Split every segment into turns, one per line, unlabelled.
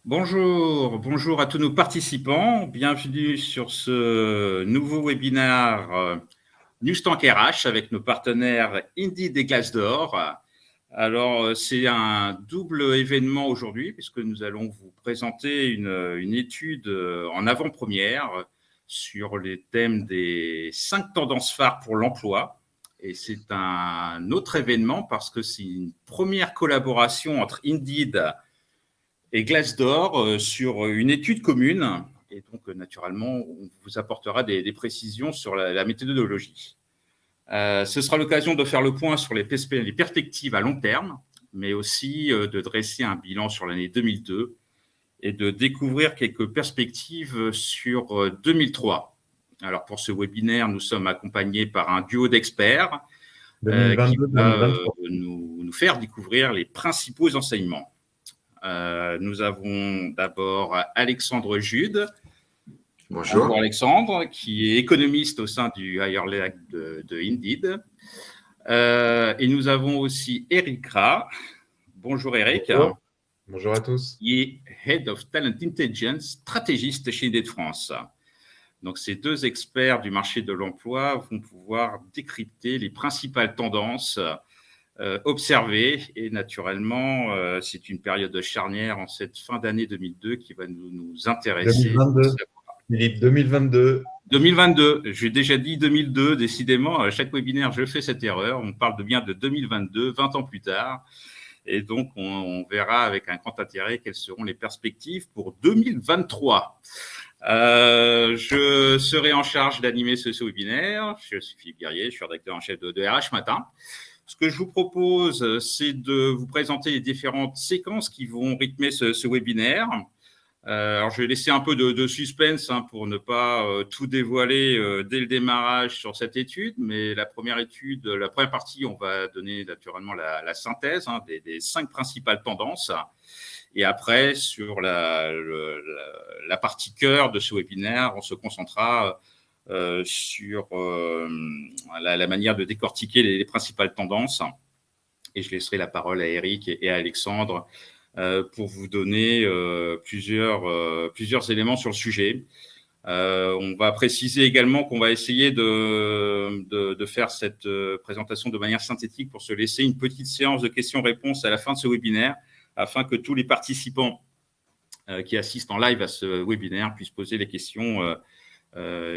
Bonjour à tous nos participants. Bienvenue sur ce nouveau webinaire Newstank RH avec nos partenaires Indeed et Glassdoor. Alors, c'est un double événement aujourd'hui puisque nous allons vous présenter une étude en avant-première sur les thèmes des 5 tendances phares pour l'emploi. Et c'est un autre événement parce que c'est une première collaboration entre Indeed et Glassdoor sur une étude commune. Et donc, naturellement, on vous apportera des précisions sur la méthodologie. Ce sera l'occasion de faire le point sur les perspectives à long terme, mais aussi de dresser un bilan sur l'année 2002 et de découvrir quelques perspectives sur 2003. Alors, pour ce webinaire, nous sommes accompagnés par un duo d'experts qui va nous faire découvrir les principaux enseignements. Nous avons d'abord Alexandre Jude. Bonjour Alexandre, qui est économiste au sein du Higher League de Indeed. Et nous avons aussi Eric Ra. Bonjour Eric.
Bonjour à tous.
Qui est Head of Talent Intelligence, stratégiste chez Indeed France. Donc, ces deux experts du marché de l'emploi vont pouvoir décrypter les principales tendances observées. Et naturellement, c'est une période charnière en cette fin d'année 2002 qui va nous intéresser.
2022. Philippe, 2022.
2022, j'ai déjà dit 2002, décidément, à chaque webinaire, je fais cette erreur. On parle bien de 2022, 20 ans plus tard. Et donc, on verra avec un grand intérêt quelles seront les perspectives pour 2023. Je serai en charge d'animer ce webinaire. Je suis Philippe Guerrier, je suis rédacteur en chef de RH Matin. Ce que je vous propose, c'est de vous présenter les différentes séquences qui vont rythmer ce webinaire. Alors, je vais laisser un peu de suspense pour ne pas tout dévoiler dès le démarrage sur cette étude, mais la première partie, on va donner naturellement la synthèse des 5 principales tendances. Et après, sur la partie cœur de ce webinaire, on se concentrera sur la manière de décortiquer les principales tendances. Et je laisserai la parole à Eric et à Alexandre pour vous donner plusieurs éléments sur le sujet. On va préciser également qu'on va essayer de faire cette présentation de manière synthétique pour se laisser une petite séance de questions-réponses à la fin de ce webinaire, afin que tous les participants qui assistent en live à ce webinaire puissent poser les questions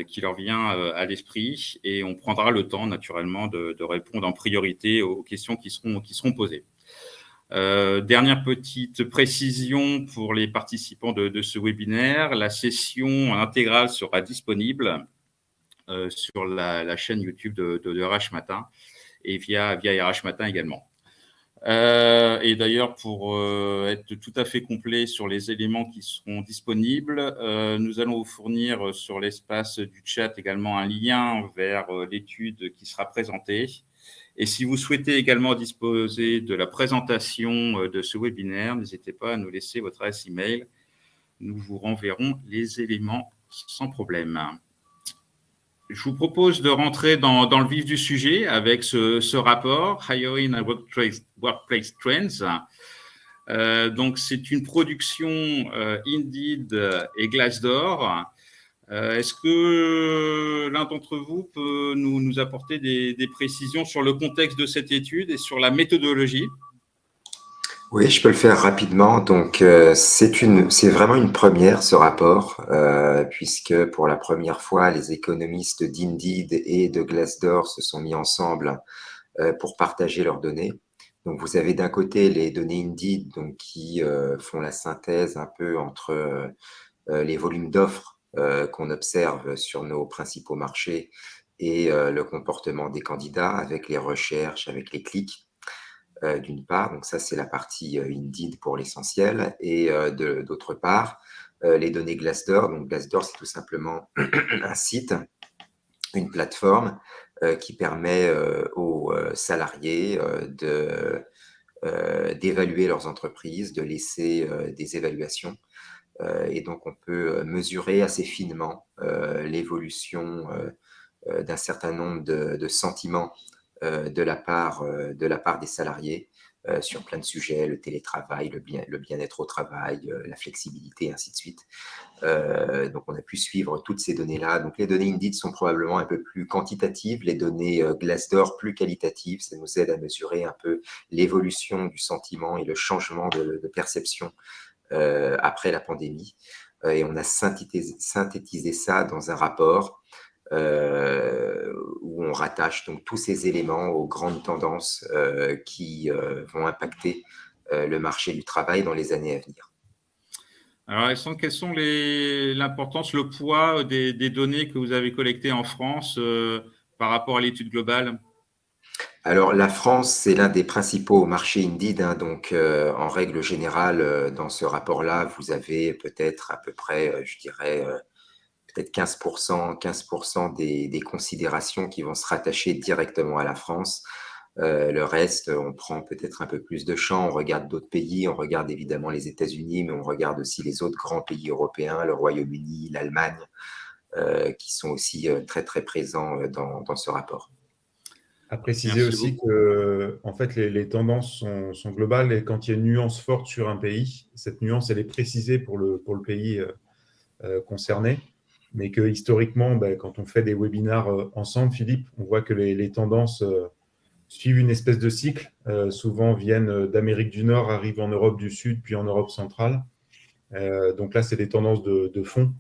qui leur vient à l'esprit, et on prendra le temps naturellement de répondre en priorité aux questions qui seront posées. Dernière petite précision pour les participants de ce webinaire, la session intégrale sera disponible sur la chaîne YouTube de RH Matin et via RH Matin également. Et d'ailleurs, pour être tout à fait complet sur les éléments qui seront disponibles, nous allons vous fournir sur l'espace du chat également un lien vers l'étude qui sera présentée. Et si vous souhaitez également disposer de la présentation de ce webinaire, n'hésitez pas à nous laisser votre adresse email. Nous vous renverrons les éléments sans problème. Je vous propose de rentrer dans le vif du sujet avec ce rapport, Hiring and Workplace Trends. Donc, c'est une production Indeed et Glassdoor. Est-ce que l'un d'entre vous peut nous apporter des précisions sur le contexte de cette étude et sur la méthodologie ?
Oui, je peux le faire rapidement. Donc, c'est vraiment une première, ce rapport, puisque pour la première fois, les économistes d'Indeed et de Glassdoor se sont mis ensemble pour partager leurs données. Donc, vous avez d'un côté les données Indeed, donc, qui font la synthèse un peu entre les volumes d'offres qu'on observe sur nos principaux marchés et le comportement des candidats avec les recherches, avec les clics. D'une part, donc ça c'est la partie Indeed pour l'essentiel, et d'autre part, les données Glassdoor. Donc Glassdoor, c'est tout simplement un site, une plateforme qui permet aux salariés d'évaluer leurs entreprises, de laisser des évaluations. Et donc on peut mesurer assez finement l'évolution d'un certain nombre de sentiments de la part des salariés sur plein de sujets, le télétravail, le bien-être au travail, la flexibilité, et ainsi de suite. Donc, on a pu suivre toutes ces données-là. Donc, les données Indeed sont probablement un peu plus quantitatives, les données Glassdoor plus qualitatives. Ça nous aide à mesurer un peu l'évolution du sentiment et le changement de perception après la pandémie. Et on a synthétisé ça dans un rapport où on rattache donc tous ces éléments aux grandes tendances qui vont impacter le marché du travail dans les années à venir.
Alors, Alexandre, quelles sont l'importance, le poids des données que vous avez collectées en France par rapport à l'étude globale?
Alors, la France, c'est l'un des principaux marchés Indeed, hein, donc en règle générale, dans ce rapport-là, vous avez peut-être à peu près, je dirais, peut-être 15% des considérations qui vont se rattacher directement à la France. Le reste, on prend peut-être un peu plus de champ, on regarde d'autres pays, on regarde évidemment les États-Unis, mais on regarde aussi les autres grands pays européens, le Royaume-Uni, l'Allemagne, qui sont aussi très, très présents dans ce rapport.
À préciser
Merci
aussi
beaucoup.
que en fait, les tendances sont globales et quand il y a une nuance forte sur un pays, cette nuance, elle est précisée pour le pays concerné. Mais que historiquement, quand on fait des webinars ensemble, Philippe, on voit que les tendances suivent une espèce de cycle. Souvent viennent d'Amérique du Nord, arrivent en Europe du Sud, puis en Europe centrale. Donc là, c'est des tendances de fond.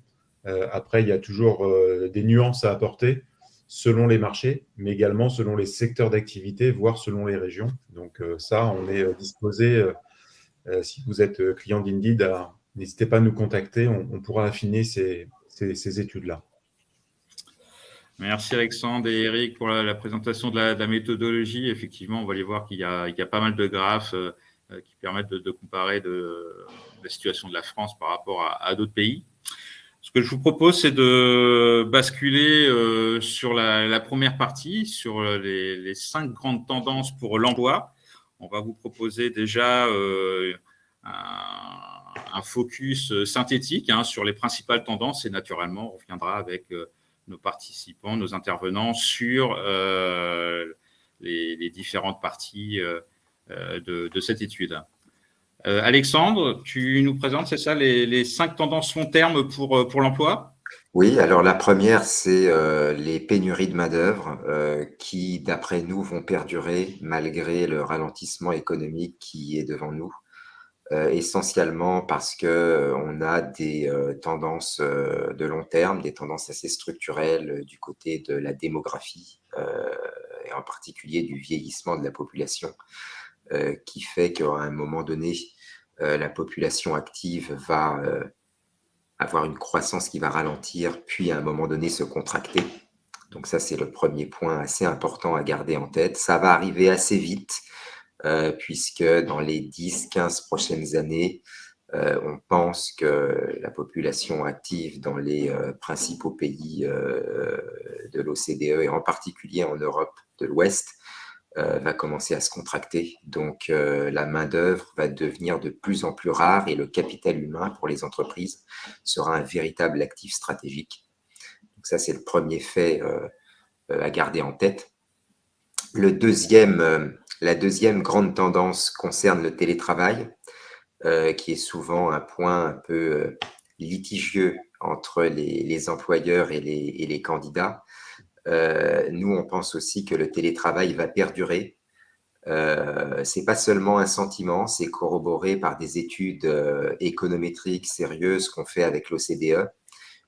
Après, il y a toujours des nuances à apporter selon les marchés, mais également selon les secteurs d'activité, voire selon les régions. Donc ça, on est disposé, si vous êtes client d'Indeed, n'hésitez pas à nous contacter, on pourra affiner ces études-là.
Merci Alexandre et Eric pour la présentation de la méthodologie. Effectivement, on va aller voir qu'il y a pas mal de graphes qui permettent de comparer la situation de la France par rapport à d'autres pays. Ce que je vous propose, c'est de basculer sur la première partie, sur les 5 grandes tendances pour l'emploi. On va vous proposer déjà un focus synthétique sur les principales tendances et naturellement, on reviendra avec nos participants, nos intervenants sur les différentes parties de cette étude. Alexandre, tu nous présentes, c'est ça, les 5 tendances long terme pour l'emploi?
Oui, alors la première, c'est les pénuries de main-d'œuvre qui, d'après nous, vont perdurer malgré le ralentissement économique qui est devant nous. Essentiellement parce qu'on a des tendances de long terme, des tendances assez structurelles du côté de la démographie et en particulier du vieillissement de la population qui fait qu'à un moment donné, la population active va avoir une croissance qui va ralentir, puis à un moment donné se contracter. Donc ça, c'est le premier point assez important à garder en tête. Ça va arriver assez vite puisque dans les 10-15 prochaines années, on pense que la population active dans les principaux pays de l'OCDE et en particulier en Europe de l'Ouest va commencer à se contracter. Donc, la main-d'œuvre va devenir de plus en plus rare et le capital humain pour les entreprises sera un véritable actif stratégique. Donc, ça, c'est le premier fait à garder en tête. La deuxième grande tendance concerne le télétravail, qui est souvent un point un peu litigieux entre les employeurs et les candidats. Nous, on pense aussi que le télétravail va perdurer. C'est pas seulement un sentiment, c'est corroboré par des études économétriques sérieuses qu'on fait avec l'OCDE,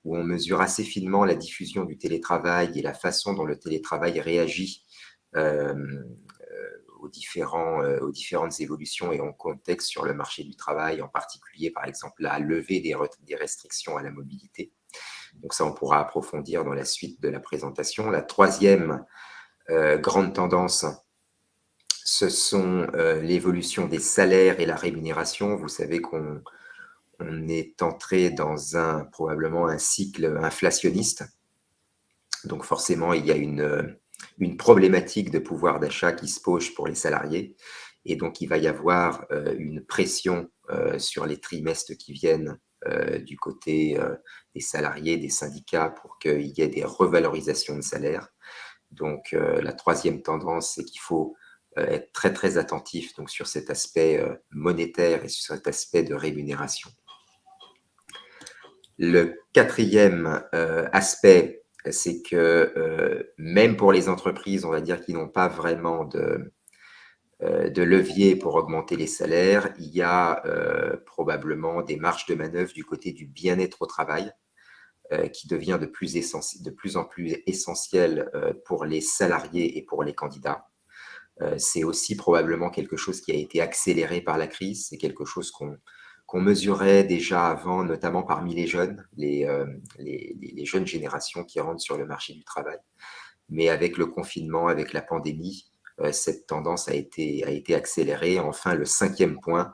où on mesure assez finement la diffusion du télétravail et la façon dont le télétravail réagit aux différentes évolutions et en contexte sur le marché du travail, en particulier, par exemple, la levée des restrictions à la mobilité. Donc ça, on pourra approfondir dans la suite de la présentation. La troisième grande tendance, ce sont l'évolution des salaires et la rémunération. Vous savez qu'on est entré dans probablement un cycle inflationniste. Donc forcément, il y a une problématique de pouvoir d'achat qui se pose pour les salariés. Et donc, il va y avoir une pression sur les trimestres qui viennent du côté des salariés, des syndicats, pour qu'il y ait des revalorisations de salaire. Donc, la troisième tendance, c'est qu'il faut être très, très attentif donc, sur cet aspect monétaire et sur cet aspect de rémunération. Le quatrième aspect, c'est que même pour les entreprises, on va dire, qui n'ont pas vraiment de levier pour augmenter les salaires, il y a probablement des marges de manœuvre du côté du bien-être au travail qui devient de plus en plus essentiel pour les salariés et pour les candidats. C'est aussi probablement quelque chose qui a été accéléré par la crise. C'est quelque chose qu'on mesurait déjà avant, notamment parmi les jeunes, les jeunes générations qui rentrent sur le marché du travail. Mais avec le confinement, avec la pandémie, cette tendance a été accélérée. Enfin, le cinquième point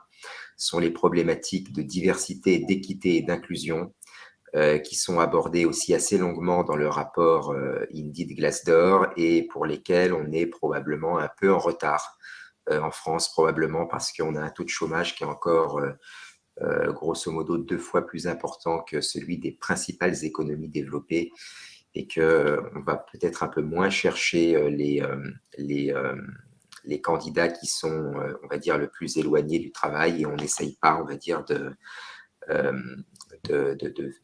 sont les problématiques de diversité, d'équité et d'inclusion qui sont abordées aussi assez longuement dans le rapport Indeed Glassdoor et pour lesquelles on est probablement un peu en retard en France, probablement parce qu'on a un taux de chômage qui est encore grosso modo 2 fois plus important que celui des principales économies développées et qu'on va peut-être un peu moins chercher les candidats qui sont, on va dire, le plus éloignés du travail et on n'essaye pas, on va dire, de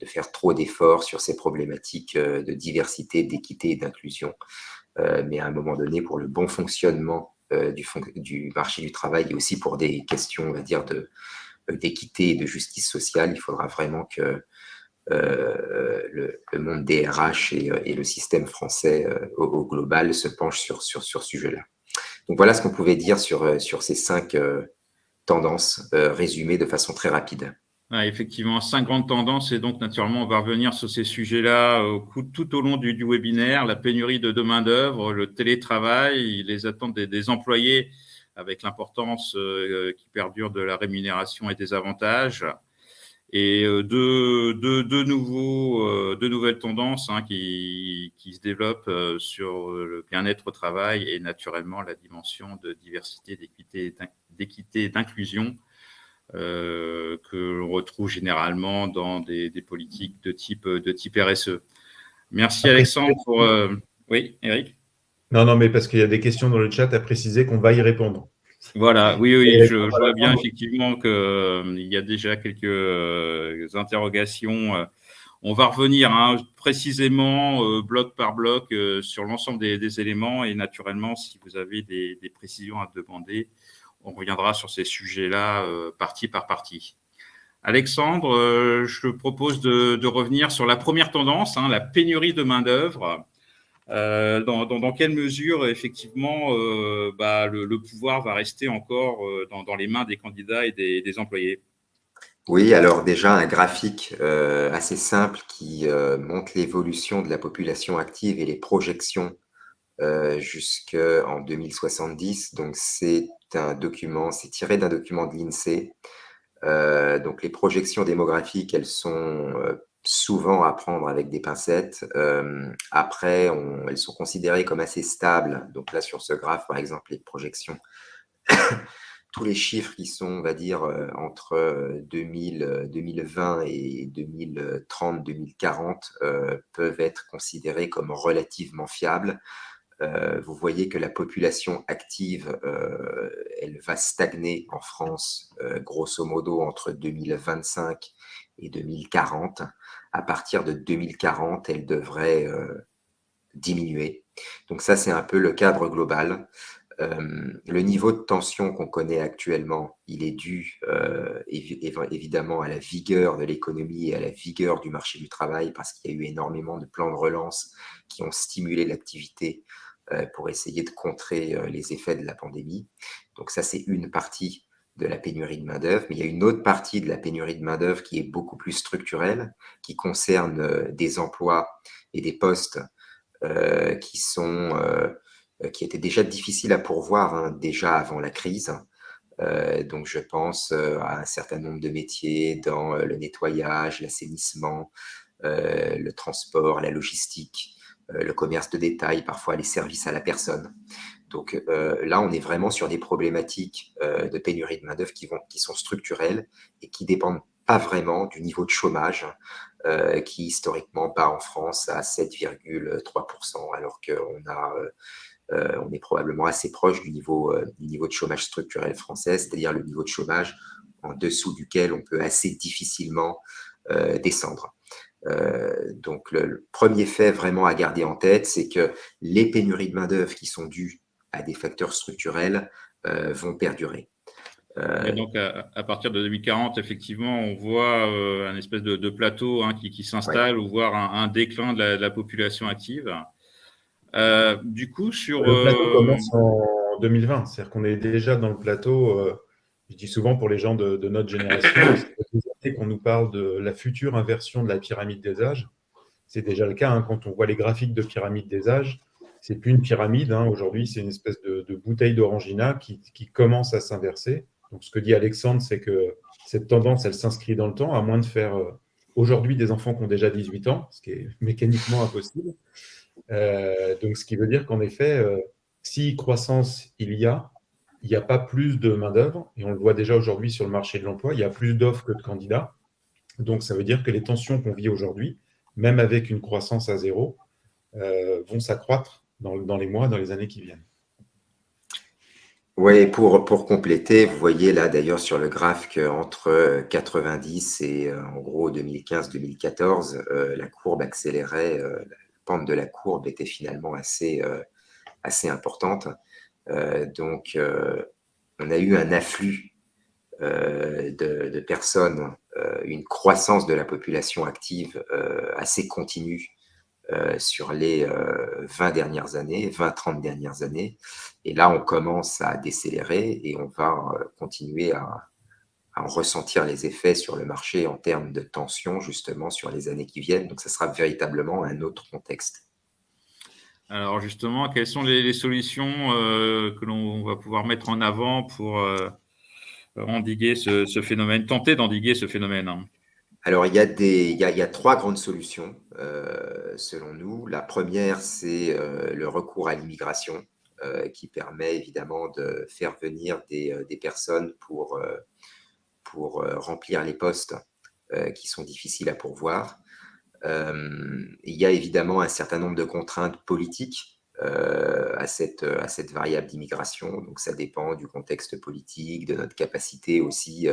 faire trop d'efforts sur ces problématiques de diversité, d'équité et d'inclusion. Mais à un moment donné, pour le bon fonctionnement du marché du travail et aussi pour des questions, on va dire, d'équité et de justice sociale, il faudra vraiment que le monde des RH et le système français au global se penche sur ce sujet-là. Donc voilà ce qu'on pouvait dire sur ces 5 tendances résumées de façon très rapide.
Ouais, effectivement, 5 grandes tendances et donc naturellement on va revenir sur ces sujets-là tout au long du webinaire, la pénurie de main-d'œuvre, le télétravail, les attentes des employés avec l'importance qui perdure de la rémunération et des avantages. Et deux nouvelles tendances qui se développent sur le bien-être au travail et naturellement la dimension de diversité, d'équité et d'inclusion que l'on retrouve généralement dans des politiques de type RSE. Merci Alexandre pour… Oui, Eric ?
Non, mais parce qu'il y a des questions dans le chat à préciser qu'on va y répondre.
Voilà, oui, je vois bien effectivement qu'il y a déjà quelques interrogations. On va revenir précisément bloc par bloc sur l'ensemble des éléments et naturellement, si vous avez des précisions à demander, on reviendra sur ces sujets-là partie par partie. Alexandre, je te propose de revenir sur la première tendance, la pénurie de main-d'œuvre. Dans quelle mesure, effectivement, le pouvoir va rester encore dans les mains des candidats et des employés?
Oui, alors déjà un graphique assez simple qui montre l'évolution de la population active et les projections jusqu'en 2070. Donc c'est tiré d'un document de l'INSEE. Donc les projections démographiques, elles sont souvent à prendre avec des pincettes. Après, elles sont considérées comme assez stables. Donc là, sur ce graphe, par exemple, les projections, tous les chiffres qui sont, on va dire, entre 2020 et 2030-2040 peuvent être considérés comme relativement fiables. Vous voyez que la population active, elle va stagner en France, grosso modo, entre 2025 et 2040. À partir de 2040, elle devrait diminuer. Donc ça, c'est un peu le cadre global. Le niveau de tension qu'on connaît actuellement, il est dû évidemment à la vigueur de l'économie et à la vigueur du marché du travail parce qu'il y a eu énormément de plans de relance qui ont stimulé l'activité pour essayer de contrer les effets de la pandémie. Donc ça, c'est une partie de la pénurie de main-d'œuvre, mais il y a une autre partie de la pénurie de main-d'œuvre qui est beaucoup plus structurelle, qui concerne des emplois et des postes qui étaient déjà difficiles à pourvoir déjà avant la crise. Donc je pense à un certain nombre de métiers dans le nettoyage, l'assainissement, le transport, la logistique, le commerce de détail, parfois les services à la personne. Donc là, on est vraiment sur des problématiques de pénurie de main-d'œuvre qui sont structurelles et qui dépendent pas vraiment du niveau de chômage qui historiquement part en France à 7,3%, alors qu'on a on est probablement assez proche du niveau de chômage structurel français, c'est-à-dire le niveau de chômage en dessous duquel on peut assez difficilement descendre. Donc, le premier fait vraiment à garder en tête, c'est que les pénuries de main-d'œuvre qui sont dues à des facteurs structurels vont perdurer.
Et donc, à partir de 2040, effectivement, on voit un espèce de plateau qui s'installe, ou voire un déclin de la population active. Du coup,
Le plateau commence en 2020, c'est-à-dire qu'on est déjà dans le plateau. Je dis souvent pour les gens de notre génération, c'est des années qu'on nous parle de la future inversion de la pyramide des âges. C'est déjà le cas quand on voit les graphiques de pyramide des âges. C'est plus une pyramide. Aujourd'hui, c'est une espèce de bouteille d'orangina qui commence à s'inverser. Donc, ce que dit Alexandre, c'est que cette tendance, elle s'inscrit dans le temps, à moins de faire aujourd'hui des enfants qui ont déjà 18 ans, ce qui est mécaniquement impossible. Donc, ce qui veut dire qu'en effet, si croissance il n'y a pas plus de main-d'œuvre, et on le voit déjà aujourd'hui sur le marché de l'emploi, il y a plus d'offres que de candidats. Donc, ça veut dire que les tensions qu'on vit aujourd'hui, même avec une croissance à zéro, vont s'accroître dans les mois, dans les années qui viennent.
Oui, pour compléter, vous voyez là d'ailleurs sur le graphe qu'entre 90 et en gros 2015-2014, la courbe accélérait, la pente de la courbe était finalement assez importante. Donc, on a eu un afflux de personnes, une croissance de la population active assez continue sur les 20-30 dernières années. Et là, on commence à décélérer et on va continuer à en ressentir les effets sur le marché en termes de tension, justement, sur les années qui viennent. Donc, ça sera véritablement un autre contexte.
Alors, justement, quelles sont les solutions que l'on va pouvoir mettre en avant pour endiguer ce phénomène, tenter d'endiguer ce phénomène?
Alors, il y a trois grandes solutions, selon nous. La première, c'est le recours à l'immigration, qui permet évidemment de faire venir des personnes pour remplir les postes qui sont difficiles à pourvoir. Il y a évidemment un certain nombre de contraintes politiques à cette variable d'immigration. Donc, ça dépend du contexte politique, de notre capacité aussi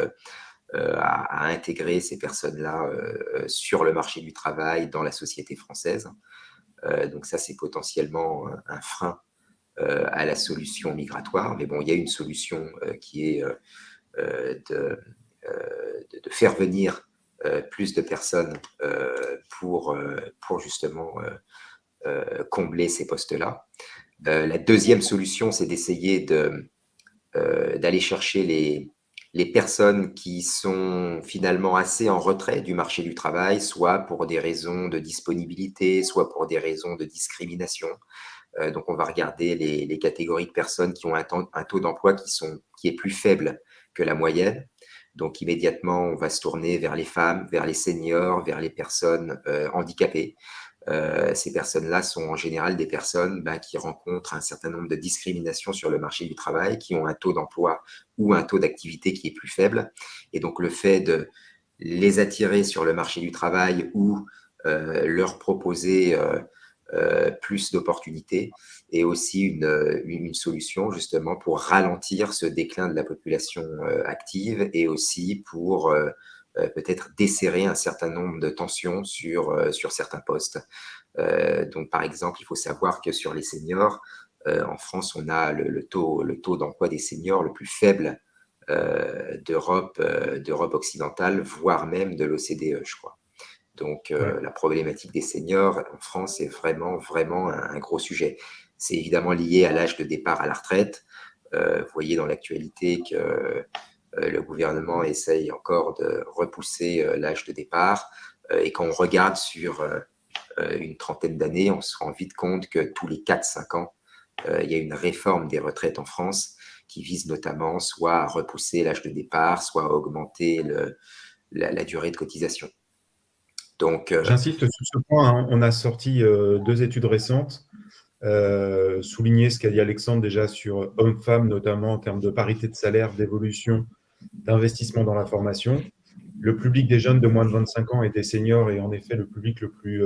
à intégrer ces personnes-là sur le marché du travail, dans la société française. Donc ça, c'est potentiellement un frein à la solution migratoire. Mais bon, il y a une solution qui est de faire venir plus de personnes pour justement combler ces postes-là. La deuxième solution, c'est d'essayer d'aller chercher les personnes qui sont finalement assez en retrait du marché du travail, soit pour des raisons de disponibilité, soit pour des raisons de discrimination. Donc, on va regarder les catégories de personnes qui ont un taux d'emploi qui est plus faible que la moyenne. Donc, immédiatement, on va se tourner vers les femmes, vers les seniors, vers les personnes handicapées. Ces personnes-là sont en général des personnes qui rencontrent un certain nombre de discriminations sur le marché du travail, qui ont un taux d'emploi ou un taux d'activité qui est plus faible. Et donc, le fait de les attirer sur le marché du travail ou leur proposer plus d'opportunités est aussi une solution justement pour ralentir ce déclin de la population active et aussi pour peut-être desserrer un certain nombre de tensions sur certains postes. Donc, par exemple, il faut savoir que sur les seniors, en France, on a le taux d'emploi des seniors le plus faible d'Europe occidentale, voire même de l'OCDE, je crois. Donc, la problématique des seniors en France est vraiment, vraiment un gros sujet. C'est évidemment lié à l'âge de départ à la retraite. Vous voyez dans l'actualité que le gouvernement essaye encore de repousser l'âge de départ. Et quand on regarde sur une trentaine d'années, on se rend vite compte que tous les 4-5 ans, il y a une réforme des retraites en France qui vise notamment soit à repousser l'âge de départ, soit à augmenter la durée de cotisation. Donc,
j'insiste sur ce point. On a sorti 2 études récentes, souligner ce qu'a dit Alexandre déjà sur hommes-femmes, notamment en termes de parité de salaire, d'évolution, d'investissement dans la formation. Le public des jeunes de moins de 25 ans et des seniors est en effet le public le plus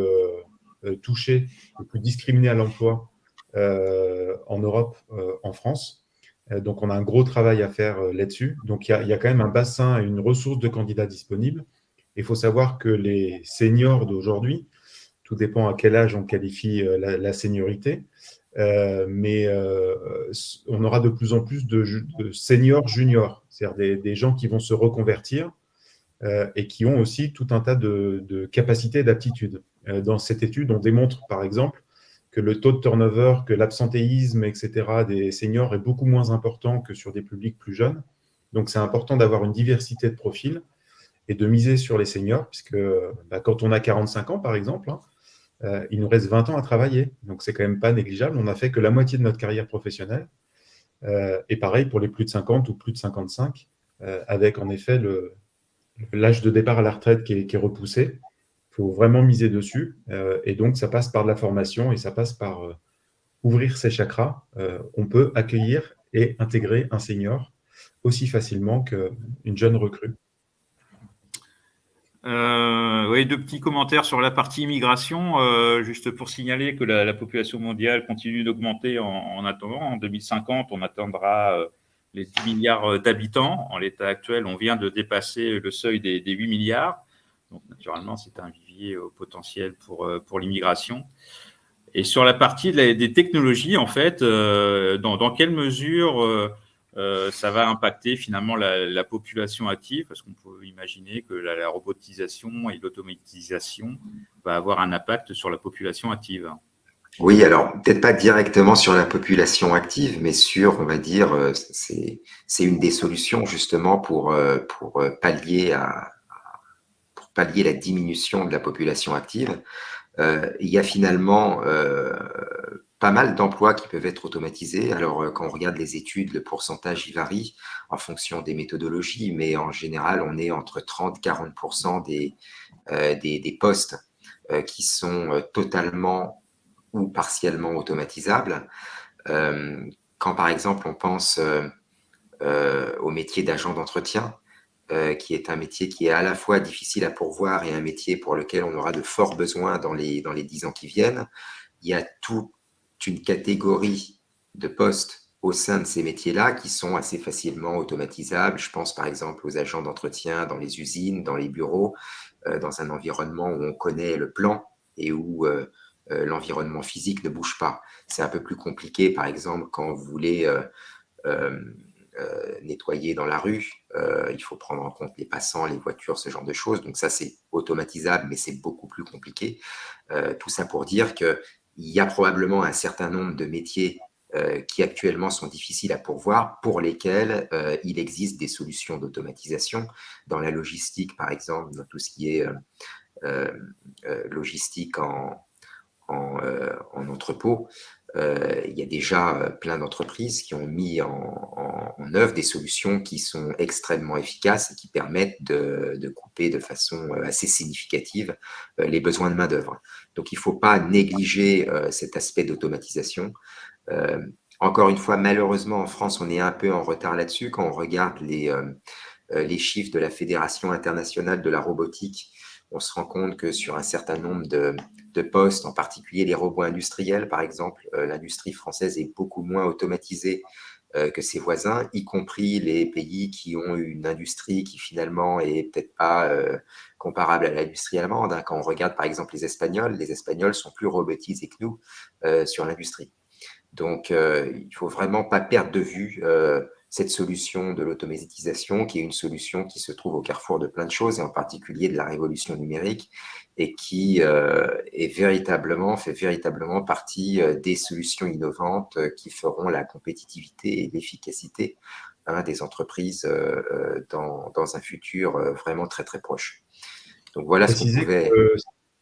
touché, le plus discriminé à l'emploi en Europe, en France. Donc, on a un gros travail à faire là-dessus. Donc, il y a quand même un bassin et une ressource de candidats disponibles. Il faut savoir que les seniors d'aujourd'hui, tout dépend à quel âge on qualifie la seniorité, mais on aura de plus en plus de seniors juniors, c'est-à-dire des gens qui vont se reconvertir et qui ont aussi tout un tas de capacités et d'aptitudes. Dans cette étude, on démontre par exemple que le taux de turnover, que l'absentéisme, etc., des seniors est beaucoup moins important que sur des publics plus jeunes. Donc, c'est important d'avoir une diversité de profils et de miser sur les seniors, puisque quand on a 45 ans, par exemple, il nous reste 20 ans à travailler. Donc, c'est quand même pas négligeable. On n'a fait que la moitié de notre carrière professionnelle. Et pareil pour les plus de 50 ou plus de 55, avec en effet l'âge de départ à la retraite qui est repoussé. Il faut vraiment miser dessus. Et donc, ça passe par de la formation et ça passe par ouvrir ses chakras. On peut accueillir et intégrer un senior aussi facilement qu'une jeune recrue.
Oui, deux petits commentaires sur la partie immigration. Juste pour signaler que la population mondiale continue d'augmenter en attendant. En 2050, on atteindra les 10 milliards d'habitants. En l'état actuel, on vient de dépasser le seuil des 8 milliards. Donc, naturellement, c'est un vivier au potentiel pour l'immigration. Et sur la partie des technologies, en fait, dans quelle mesure ça va impacter finalement la population active, parce qu'on peut imaginer que la robotisation et l'automatisation va avoir un impact sur la population active.
Oui, alors peut-être pas directement sur la population active, mais sur, on va dire, c'est une des solutions justement pour pallier la diminution de la population active. Il y a finalement pas mal d'emplois qui peuvent être automatisés. Alors, quand on regarde les études, le pourcentage y varie en fonction des méthodologies, mais en général, on est entre 30-40% des postes qui sont totalement ou partiellement automatisables. Quand, par exemple, on pense au métier d'agent d'entretien, qui est un métier qui est à la fois difficile à pourvoir et un métier pour lequel on aura de forts besoins dans les 10 ans qui viennent. Il y a toute une catégorie de postes au sein de ces métiers-là qui sont assez facilement automatisables. Je pense par exemple aux agents d'entretien dans les usines, dans les bureaux, dans un environnement où on connaît le plan et où l'environnement physique ne bouge pas. C'est un peu plus compliqué, par exemple, quand vous voulez nettoyer dans la rue, il faut prendre en compte les passants, les voitures, ce genre de choses. Donc ça, c'est automatisable, mais c'est beaucoup plus compliqué. Tout ça pour dire qu'il y a probablement un certain nombre de métiers qui actuellement sont difficiles à pourvoir, pour lesquels il existe des solutions d'automatisation. Dans la logistique, par exemple, dans tout ce qui est logistique en entrepôt, il y a déjà plein d'entreprises qui ont mis en œuvre des solutions qui sont extrêmement efficaces et qui permettent de couper de façon assez significative les besoins de main-d'œuvre. Donc, il ne faut pas négliger cet aspect d'automatisation. Encore une fois, malheureusement, en France, on est un peu en retard là-dessus. Quand on regarde les chiffres de la Fédération internationale de la robotique, on se rend compte que sur un certain nombre de postes, en particulier les robots industriels, par exemple, l'industrie française est beaucoup moins automatisée que ses voisins, y compris les pays qui ont une industrie qui finalement est peut-être pas comparable à l'industrie allemande. Hein. Quand on regarde par exemple les Espagnols sont plus robotisés que nous sur l'industrie. Donc, il ne faut vraiment pas perdre de vue cette solution de l'automatisation, qui est une solution qui se trouve au carrefour de plein de choses, et en particulier de la révolution numérique, et qui fait véritablement partie des solutions innovantes qui feront la compétitivité et l'efficacité des entreprises dans un futur vraiment très, très proche. Donc, voilà ce qu'on pouvait...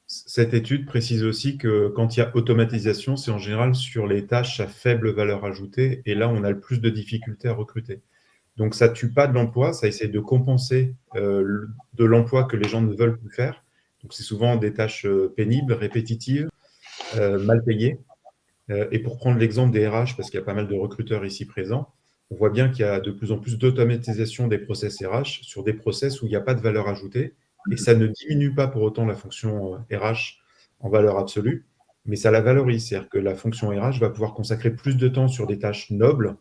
Cette étude précise aussi que quand il y a automatisation, c'est en général sur les tâches à faible valeur ajoutée, et là, on a le plus de difficultés à recruter. Donc, ça ne tue pas de l'emploi, ça essaie de compenser de l'emploi que les gens ne veulent plus faire. Donc, c'est souvent des tâches pénibles, répétitives, mal payées. Et pour prendre l'exemple des RH, parce qu'il y a pas mal de recruteurs ici présents, on voit bien qu'il y a de plus en plus d'automatisation des process RH sur des process où il n'y a pas de valeur ajoutée. Et ça ne diminue pas pour autant la fonction RH en valeur absolue, mais ça la valorise. C'est-à-dire que la fonction RH va pouvoir consacrer plus de temps sur des tâches nobles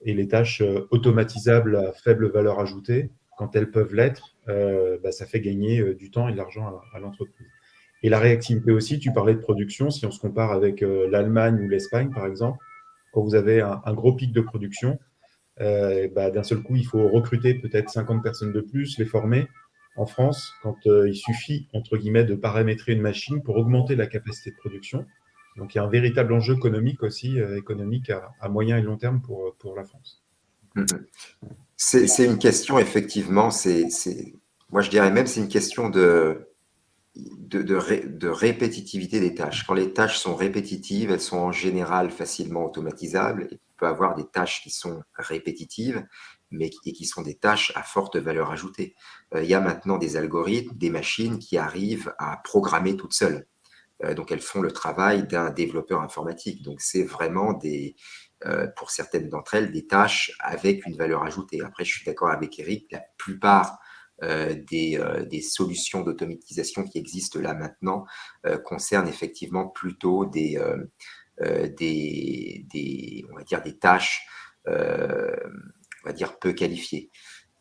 et les tâches automatisables à faible valeur ajoutée, quand elles peuvent l'être, ça fait gagner du temps et de l'argent à l'entreprise. Et la réactivité aussi, tu parlais de production, si on se compare avec l'Allemagne ou l'Espagne, par exemple, quand vous avez un gros pic de production, d'un seul coup, il faut recruter peut-être 50 personnes de plus, les former. En France, quand il suffit, entre guillemets, de paramétrer une machine pour augmenter la capacité de production. Donc, il y a un véritable enjeu économique aussi, économique à moyen et long terme pour la France.
C'est une question, effectivement, moi je dirais même c'est une question de répétitivité des tâches. Quand les tâches sont répétitives, elles sont en général facilement automatisables. Il peut y avoir des tâches qui sont répétitives, mais qui sont des tâches à forte valeur ajoutée. Il y a maintenant des algorithmes, des machines qui arrivent à programmer toutes seules. Donc, elles font le travail d'un développeur informatique. Donc, c'est vraiment pour certaines d'entre elles, des tâches avec une valeur ajoutée. Après, je suis d'accord avec Eric, la plupart des solutions d'automatisation qui existent là maintenant concernent effectivement plutôt on va dire des tâches, on va dire peu qualifiées.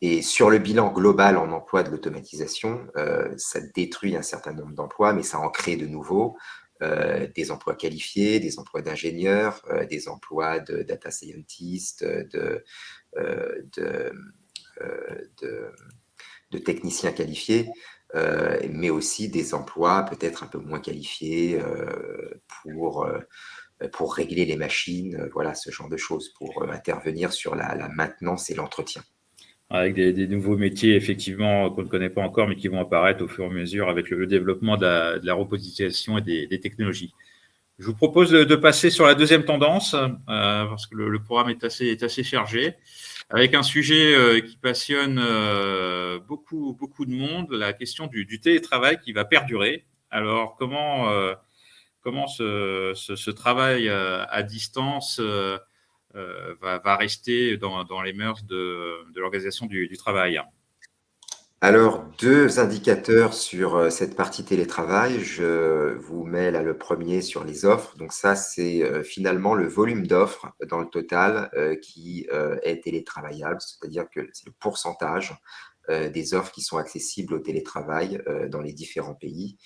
Et sur le bilan global en emploi de l'automatisation, ça détruit un certain nombre d'emplois, mais ça en crée de nouveaux, des emplois qualifiés, des emplois d'ingénieurs, des emplois de data scientists, de techniciens qualifiés, mais aussi des emplois peut-être un peu moins qualifiés pour régler les machines, voilà, ce genre de choses, pour intervenir sur la maintenance et l'entretien.
Avec des nouveaux métiers, effectivement, qu'on ne connaît pas encore, mais qui vont apparaître au fur et à mesure avec le développement de la robotisation et des technologies. Je vous propose de passer sur la deuxième tendance, parce que le programme est assez chargé, avec un sujet qui passionne beaucoup de monde, la question du télétravail qui va perdurer. Alors, comment ce travail à distance va rester dans les mœurs de l'organisation du travail?
Alors, 2 indicateurs sur cette partie télétravail. Je vous mets là le premier sur les offres. Donc ça, c'est finalement le volume d'offres dans le total qui est télétravaillable, c'est-à-dire que c'est le pourcentage des offres qui sont accessibles au télétravail dans les différents pays.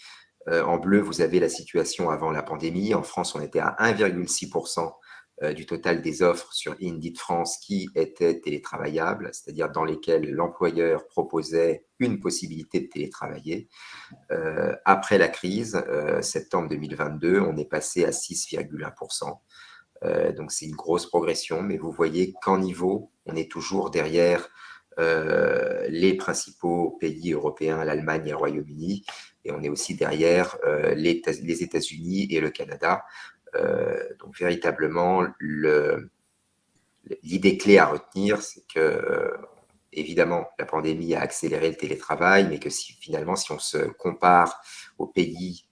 En bleu, vous avez la situation avant la pandémie. En France, on était à 1,6% du total des offres sur Indeed France qui étaient télétravaillables, c'est-à-dire dans lesquelles l'employeur proposait une possibilité de télétravailler. Après la crise, septembre 2022, on est passé à 6,1%. Donc, c'est une grosse progression, mais vous voyez qu'en niveau, on est toujours derrière les principaux pays européens, l'Allemagne et le Royaume-Uni, et on est aussi derrière les États-Unis et le Canada. Donc, véritablement, l'idée clé à retenir, c'est que, évidemment, la pandémie a accéléré le télétravail, mais que finalement, si on se compare aux pays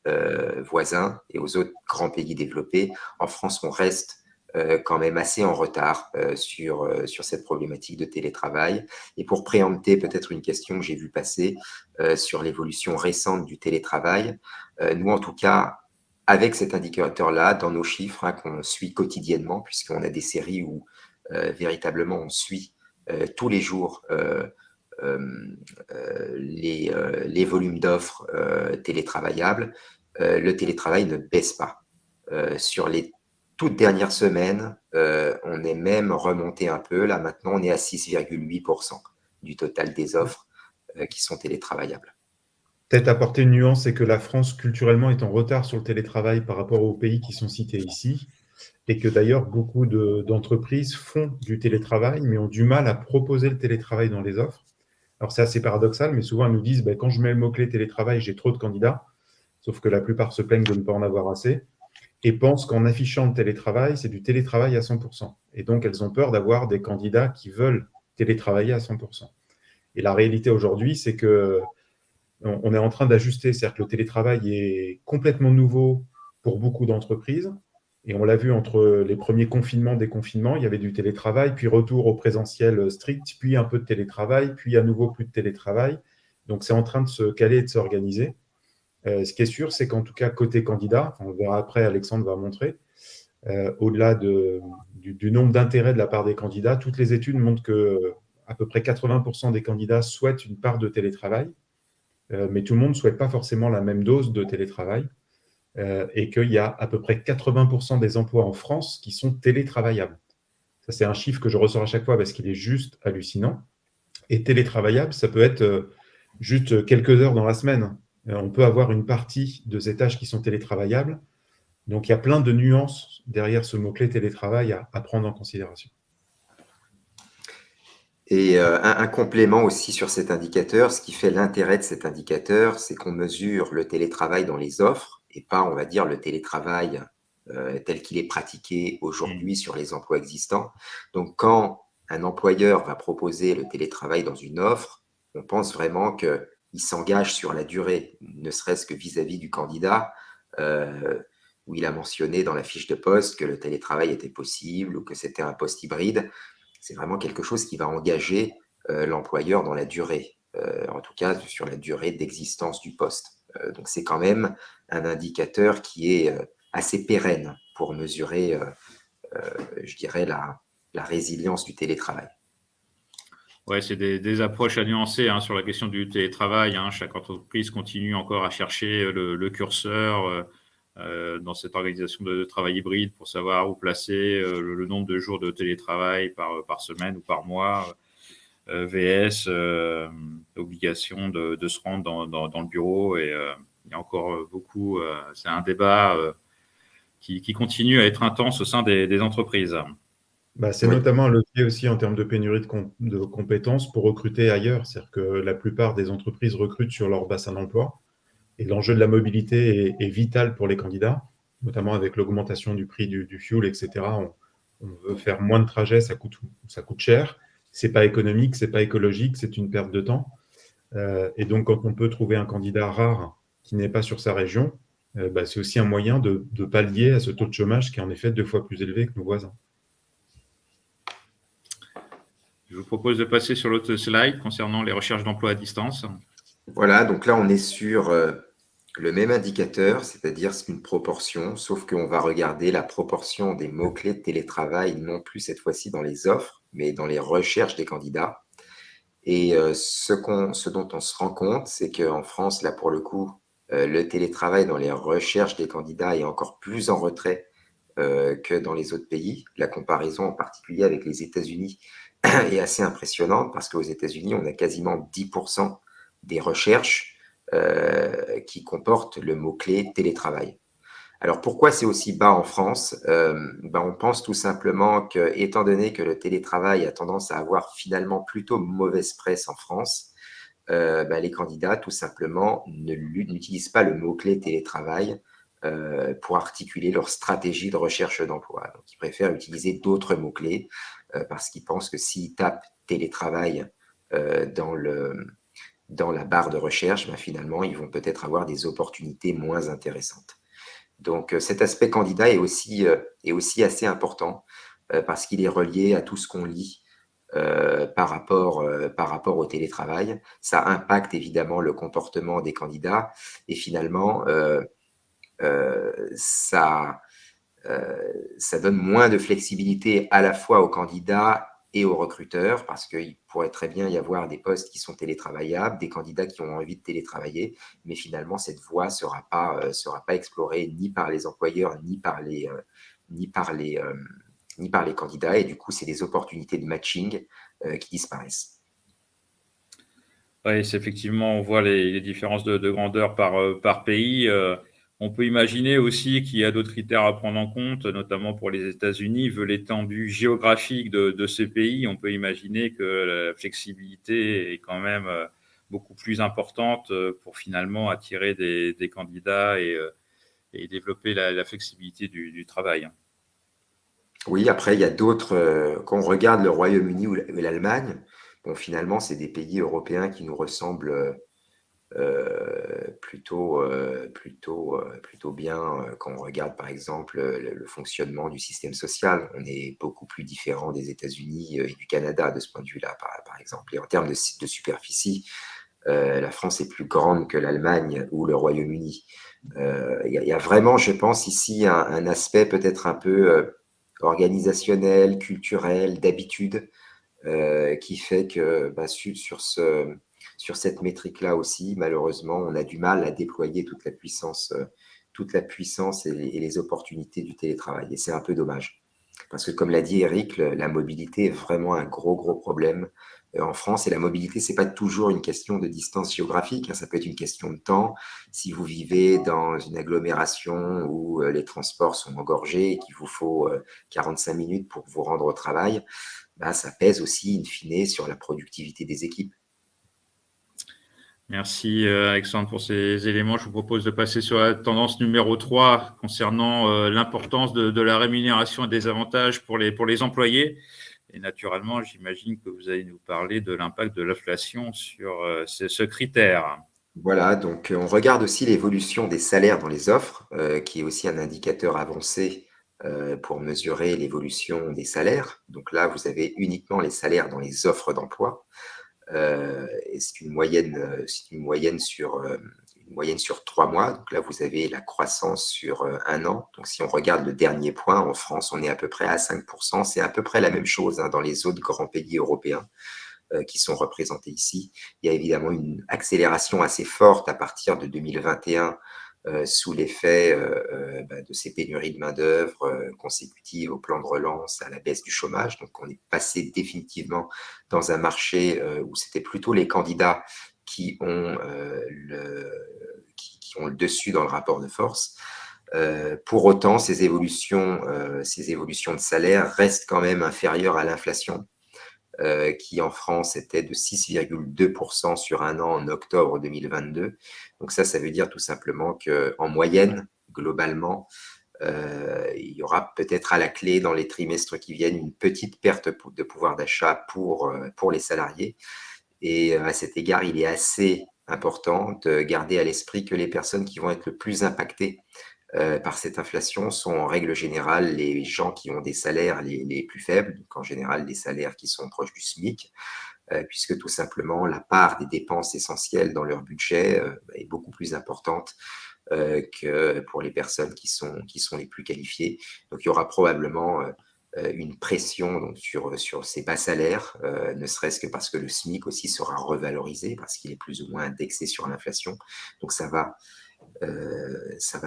voisins et aux autres grands pays développés, en France, on reste quand même assez en retard sur cette problématique de télétravail. Et pour préempter peut-être une question que j'ai vue passer sur l'évolution récente du télétravail, nous, en tout cas, avec cet indicateur-là, dans nos chiffres qu'on suit quotidiennement, puisqu'on a des séries où véritablement on suit tous les jours les volumes d'offres télétravaillables, le télétravail ne baisse pas. Sur les toutes dernières semaines, on est même remonté un peu. Là, maintenant, on est à 6,8% du total des offres qui sont télétravaillables.
Peut-être apporter une nuance, c'est que la France, culturellement, est en retard sur le télétravail par rapport aux pays qui sont cités ici, et que d'ailleurs, beaucoup d'entreprises font du télétravail, mais ont du mal à proposer le télétravail dans les offres. Alors, c'est assez paradoxal, mais souvent, elles nous disent, quand je mets le mot-clé télétravail, j'ai trop de candidats, sauf que la plupart se plaignent de ne pas en avoir assez, et pensent qu'en affichant le télétravail, c'est du télétravail à 100%. Et donc, elles ont peur d'avoir des candidats qui veulent télétravailler à 100%. Et la réalité aujourd'hui, c'est que on est en train d'ajuster, c'est-à-dire que le télétravail est complètement nouveau pour beaucoup d'entreprises. Et on l'a vu entre les premiers confinements, déconfinements, il y avait du télétravail, puis retour au présentiel strict, puis un peu de télétravail, puis à nouveau plus de télétravail. Donc, c'est en train de se caler et de s'organiser. Ce qui est sûr, c'est qu'en tout cas, côté candidat, on verra après, Alexandre va montrer, au-delà du nombre d'intérêts de la part des candidats, toutes les études montrent que à peu près 80% des candidats souhaitent une part de télétravail, mais tout le monde ne souhaite pas forcément la même dose de télétravail, et qu'il y a à peu près 80% des emplois en France qui sont télétravaillables. Ça, c'est un chiffre que je ressors à chaque fois parce qu'il est juste hallucinant. Et télétravaillable, ça peut être juste quelques heures dans la semaine. On peut avoir une partie de ces tâches qui sont télétravaillables. Donc, il y a plein de nuances derrière ce mot-clé télétravail à prendre en considération.
Et un complément aussi sur cet indicateur, ce qui fait l'intérêt de cet indicateur, c'est qu'on mesure le télétravail dans les offres et pas, on va dire, le télétravail tel qu'il est pratiqué aujourd'hui sur les emplois existants. Donc, quand un employeur va proposer le télétravail dans une offre, on pense vraiment qu'il s'engage sur la durée, ne serait-ce que vis-à-vis du candidat, où il a mentionné dans la fiche de poste que le télétravail était possible ou que c'était un poste hybride. C'est vraiment quelque chose qui va engager l'employeur dans la durée, en tout cas sur la durée d'existence du poste. Donc, c'est quand même un indicateur qui est assez pérenne pour mesurer, je dirais, la résilience du télétravail.
Ouais, c'est des approches à nuancer sur la question du télétravail. Chaque entreprise continue encore à chercher le curseur dans cette organisation de travail hybride pour savoir où placer le nombre de jours de télétravail par semaine ou par mois, VS, obligation de se rendre dans le bureau. Et il y a encore beaucoup, c'est un débat qui continue à être intense au sein des entreprises.
C'est notamment un levier aussi en termes de pénurie de compétences pour recruter ailleurs. C'est-à-dire que la plupart des entreprises recrutent sur leur bassin d'emploi. Et l'enjeu de la mobilité est vital pour les candidats, notamment avec l'augmentation du prix du fuel, etc. On veut faire moins de trajets, ça coûte cher. Ce n'est pas économique, ce n'est pas écologique, c'est une perte de temps. Et donc, quand on peut trouver un candidat rare qui n'est pas sur sa région, c'est aussi un moyen de pallier à ce taux de chômage qui est en effet 2 fois plus élevé que nos voisins.
Je vous propose de passer sur l'autre slide concernant les recherches d'emploi à distance.
Voilà, donc là, on est sur le même indicateur, c'est-à-dire c'est une proportion, sauf qu'on va regarder la proportion des mots-clés de télétravail, non plus cette fois-ci dans les offres, mais dans les recherches des candidats. Et ce dont on se rend compte, c'est qu'en France, là, pour le coup, le télétravail dans les recherches des candidats est encore plus en retrait que dans les autres pays. La comparaison, en particulier avec les États-Unis, est assez impressionnante parce qu'aux États-Unis, on a quasiment 10% des recherches qui comportent le mot-clé télétravail. Alors, pourquoi c'est aussi bas en France? On pense tout simplement que, étant donné que le télétravail a tendance à avoir finalement plutôt mauvaise presse en France, les candidats, tout simplement, n'utilisent pas le mot-clé télétravail pour articuler leur stratégie de recherche d'emploi. Donc, ils préfèrent utiliser d'autres mots-clés parce qu'ils pensent que s'ils tapent télétravail dans la barre de recherche, finalement, ils vont peut-être avoir des opportunités moins intéressantes. Donc, cet aspect candidat est aussi assez important parce qu'il est relié à tout ce qu'on lit par rapport au télétravail. Ça impacte évidemment le comportement des candidats et finalement, ça donne moins de flexibilité à la fois aux candidats et aux recruteurs parce qu'il pourrait très bien y avoir des postes qui sont télétravaillables, des candidats qui ont envie de télétravailler, mais finalement, cette voie ne sera pas explorée ni par les employeurs, ni par les candidats. Et du coup, c'est des opportunités de matching qui disparaissent.
Oui, c'est effectivement, on voit les différences de grandeur par pays. On peut imaginer aussi qu'il y a d'autres critères à prendre en compte, notamment pour les États-Unis, vu l'étendue géographique de ces pays. On peut imaginer que la flexibilité est quand même beaucoup plus importante pour finalement attirer des candidats et développer la flexibilité du travail.
Oui, après, il y a d'autres. Quand on regarde le Royaume-Uni ou l'Allemagne, finalement, c'est des pays européens qui nous ressemblent plutôt bien quand on regarde par exemple le fonctionnement du système social. On est beaucoup plus différent des États-Unis et du Canada de ce point de vue-là, par exemple. Et en termes de superficie, La France est plus grande que l'Allemagne ou le Royaume-Uni. Il y a vraiment, je pense, ici un aspect peut-être un peu organisationnel, culturel, d'habitude, qui fait que sur cette métrique-là aussi, malheureusement, on a du mal à déployer toute la puissance et les opportunités du télétravail. Et c'est un peu dommage. Parce que comme l'a dit Eric, la mobilité est vraiment un gros problème en France. Et la mobilité, c'est pas toujours une question de distance géographique, hein, ça peut être une question de temps. Si vous vivez dans une agglomération où les transports sont engorgés et qu'il vous faut 45 minutes pour vous rendre au travail, bah, ça pèse aussi in fine sur la productivité des équipes.
Merci Alexandre pour ces éléments. Je vous propose de passer sur la tendance numéro 3 concernant l'importance de la rémunération et des avantages pour les employés. Et naturellement, j'imagine que vous allez nous parler de l'impact de l'inflation sur ce critère.
Voilà, donc on regarde aussi l'évolution des salaires dans les offres, qui est aussi un indicateur avancé pour mesurer l'évolution des salaires. Donc là, vous avez uniquement les salaires dans les offres d'emploi. Et c'est une moyenne sur 3 mois. Donc là, vous avez la croissance sur 1 an. Donc si on regarde le dernier point, en France, on est à peu près à 5%. C'est à peu près la même chose dans les autres grands pays européens qui sont représentés ici. Il y a évidemment une accélération assez forte à partir de 2021 sous l'effet de ces pénuries de main-d'œuvre consécutives au plan de relance, à la baisse du chômage. Donc, on est passé définitivement dans un marché où c'était plutôt les candidats qui ont le dessus dans le rapport de force. Pour autant, ces évolutions de salaire restent quand même inférieures à l'inflation, qui en France était de 6,2% sur 1 an en octobre 2022. Donc ça veut dire tout simplement qu'en moyenne, globalement, il y aura peut-être à la clé dans les trimestres qui viennent une petite perte de pouvoir d'achat pour les salariés. Et à cet égard, il est assez important de garder à l'esprit que les personnes qui vont être le plus impactées par cette inflation sont en règle générale les gens qui ont des salaires les plus faibles, donc en général des salaires qui sont proches du SMIC, puisque tout simplement la part des dépenses essentielles dans leur budget est beaucoup plus importante que pour les personnes qui sont les plus qualifiées. Donc il y aura probablement une pression donc, sur ces bas salaires, ne serait-ce que parce que le SMIC aussi sera revalorisé, parce qu'il est plus ou moins indexé sur l'inflation. Donc ça va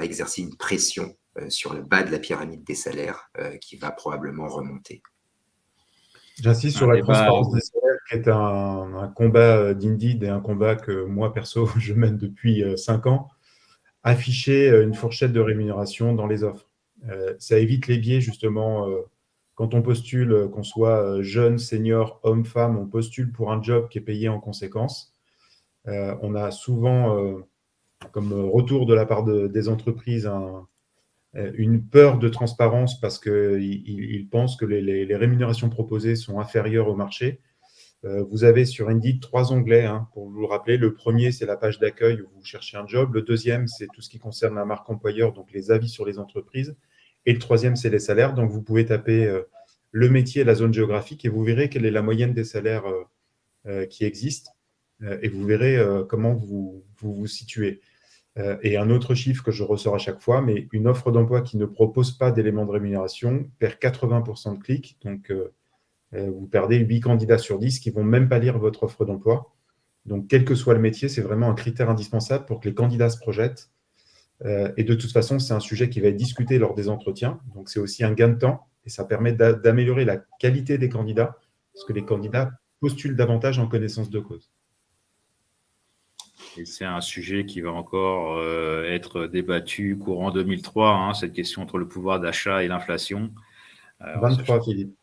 exercer une pression sur le bas de la pyramide des salaires qui va probablement remonter.
J'insiste sur la transparence des salaires, qui est un combat d'Indeed et un combat que moi, perso, je mène depuis 5 ans. Afficher une fourchette de rémunération dans les offres. Ça évite les biais, justement, quand on postule, qu'on soit jeune, senior, homme, femme, on postule pour un job qui est payé en conséquence. On a souvent, comme retour de la part des entreprises, une peur de transparence parce qu'ils pensent que les rémunérations proposées sont inférieures au marché. Vous avez sur Indeed 3 onglets, pour vous le rappeler. Le premier, c'est la page d'accueil où vous cherchez un job. Le deuxième, c'est tout ce qui concerne la marque employeur, donc les avis sur les entreprises. Et le troisième, c'est les salaires. Donc, vous pouvez taper le métier et la zone géographique et vous verrez quelle est la moyenne des salaires qui existent et vous verrez comment vous situez. Et un autre chiffre que je ressors à chaque fois, mais une offre d'emploi qui ne propose pas d'éléments de rémunération perd 80% de clics. Donc, vous perdez 8 candidats sur 10 qui ne vont même pas lire votre offre d'emploi. Donc, quel que soit le métier, c'est vraiment un critère indispensable pour que les candidats se projettent. Et de toute façon, c'est un sujet qui va être discuté lors des entretiens. Donc, c'est aussi un gain de temps et ça permet d'améliorer la qualité des candidats parce que les candidats postulent davantage en connaissance de cause.
Et c'est un sujet qui va encore être débattu courant 2003, cette question entre le pouvoir d'achat et l'inflation.
23, Philippe.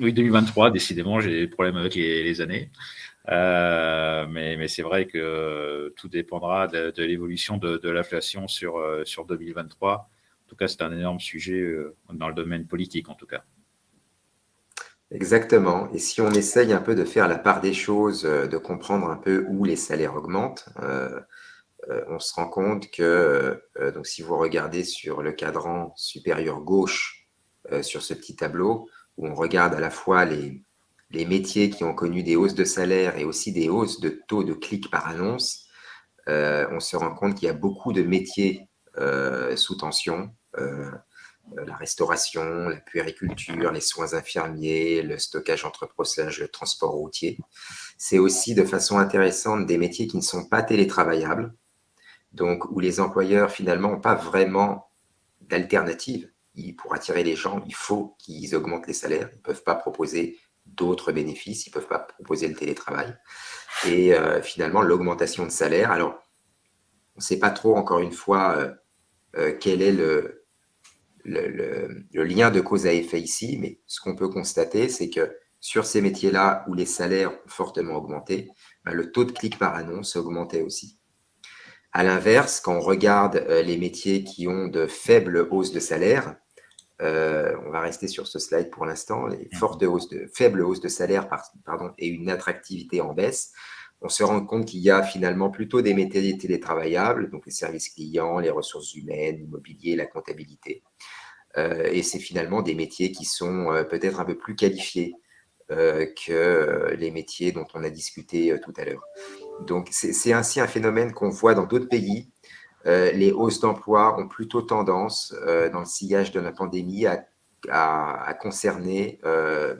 Oui, 2023, décidément, j'ai des problèmes avec les années. Mais c'est vrai que tout dépendra de l'évolution de l'inflation sur 2023. En tout cas, c'est un énorme sujet dans le domaine politique, en tout cas.
Exactement. Et si on essaye un peu de faire la part des choses, de comprendre un peu où les salaires augmentent, on se rend compte que donc si vous regardez sur le cadran supérieur gauche sur ce petit tableau, où on regarde à la fois les les métiers qui ont connu des hausses de salaire et aussi des hausses de taux de clics par annonce, on se rend compte qu'il y a beaucoup de métiers sous tension, la restauration, la puériculture, les soins infirmiers, le stockage entreposage, le transport routier. C'est aussi de façon intéressante des métiers qui ne sont pas télétravaillables, donc où les employeurs finalement n'ont pas vraiment d'alternative. Pour attirer les gens, il faut qu'ils augmentent les salaires. Ils ne peuvent pas proposer d'autres bénéfices, ils ne peuvent pas proposer le télétravail. Et finalement, l'augmentation de salaire, alors on ne sait pas trop, encore une fois, quel est le lien de cause à effet ici, mais ce qu'on peut constater, c'est que sur ces métiers-là où les salaires ont fortement augmenté, le taux de clics par annonce augmentait aussi. À l'inverse, quand on regarde les métiers qui ont de faibles hausses de salaire, on va rester sur ce slide pour l'instant, les faibles hausses de salaire et une attractivité en baisse, on se rend compte qu'il y a finalement plutôt des métiers télétravaillables, donc les services clients, les ressources humaines, l'immobilier, la comptabilité. Et c'est finalement des métiers qui sont peut-être un peu plus qualifiés que les métiers dont on a discuté tout à l'heure. Donc, c'est ainsi un phénomène qu'on voit dans d'autres pays. Les hausses d'emploi ont plutôt tendance, dans le sillage de la pandémie, à concerner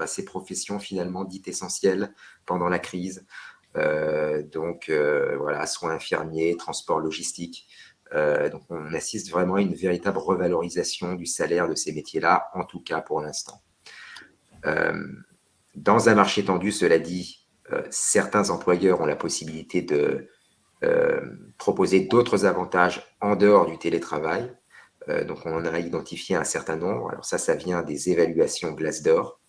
ces professions finalement dites essentielles pendant la crise. Voilà, soins infirmiers, transport logistique. Donc, on assiste vraiment à une véritable revalorisation du salaire de ces métiers-là, en tout cas pour l'instant. Dans un marché tendu, cela dit, certains employeurs ont la possibilité de proposer d'autres avantages en dehors du télétravail. Donc, on en a identifié un certain nombre. Alors ça vient des évaluations Glassdoor.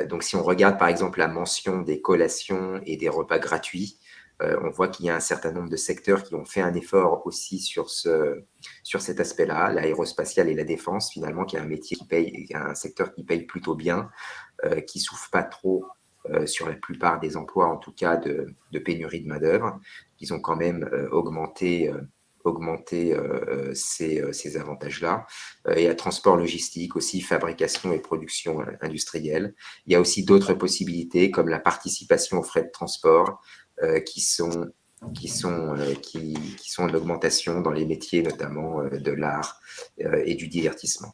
Donc, si on regarde par exemple la mention des collations et des repas gratuits, on voit qu'il y a un certain nombre de secteurs qui ont fait un effort aussi sur cet aspect-là, l'aérospatiale et la défense, finalement, qui est un métier un secteur qui paye plutôt bien, qui ne souffre pas trop sur la plupart des emplois, en tout cas de pénurie de main-d'œuvre. Ils ont quand même augmenté ces avantages-là. Il y a transport logistique aussi, fabrication et production industrielle. Il y a aussi d'autres possibilités comme la participation aux frais de transport qui sont en augmentation dans les métiers notamment de l'art et du divertissement.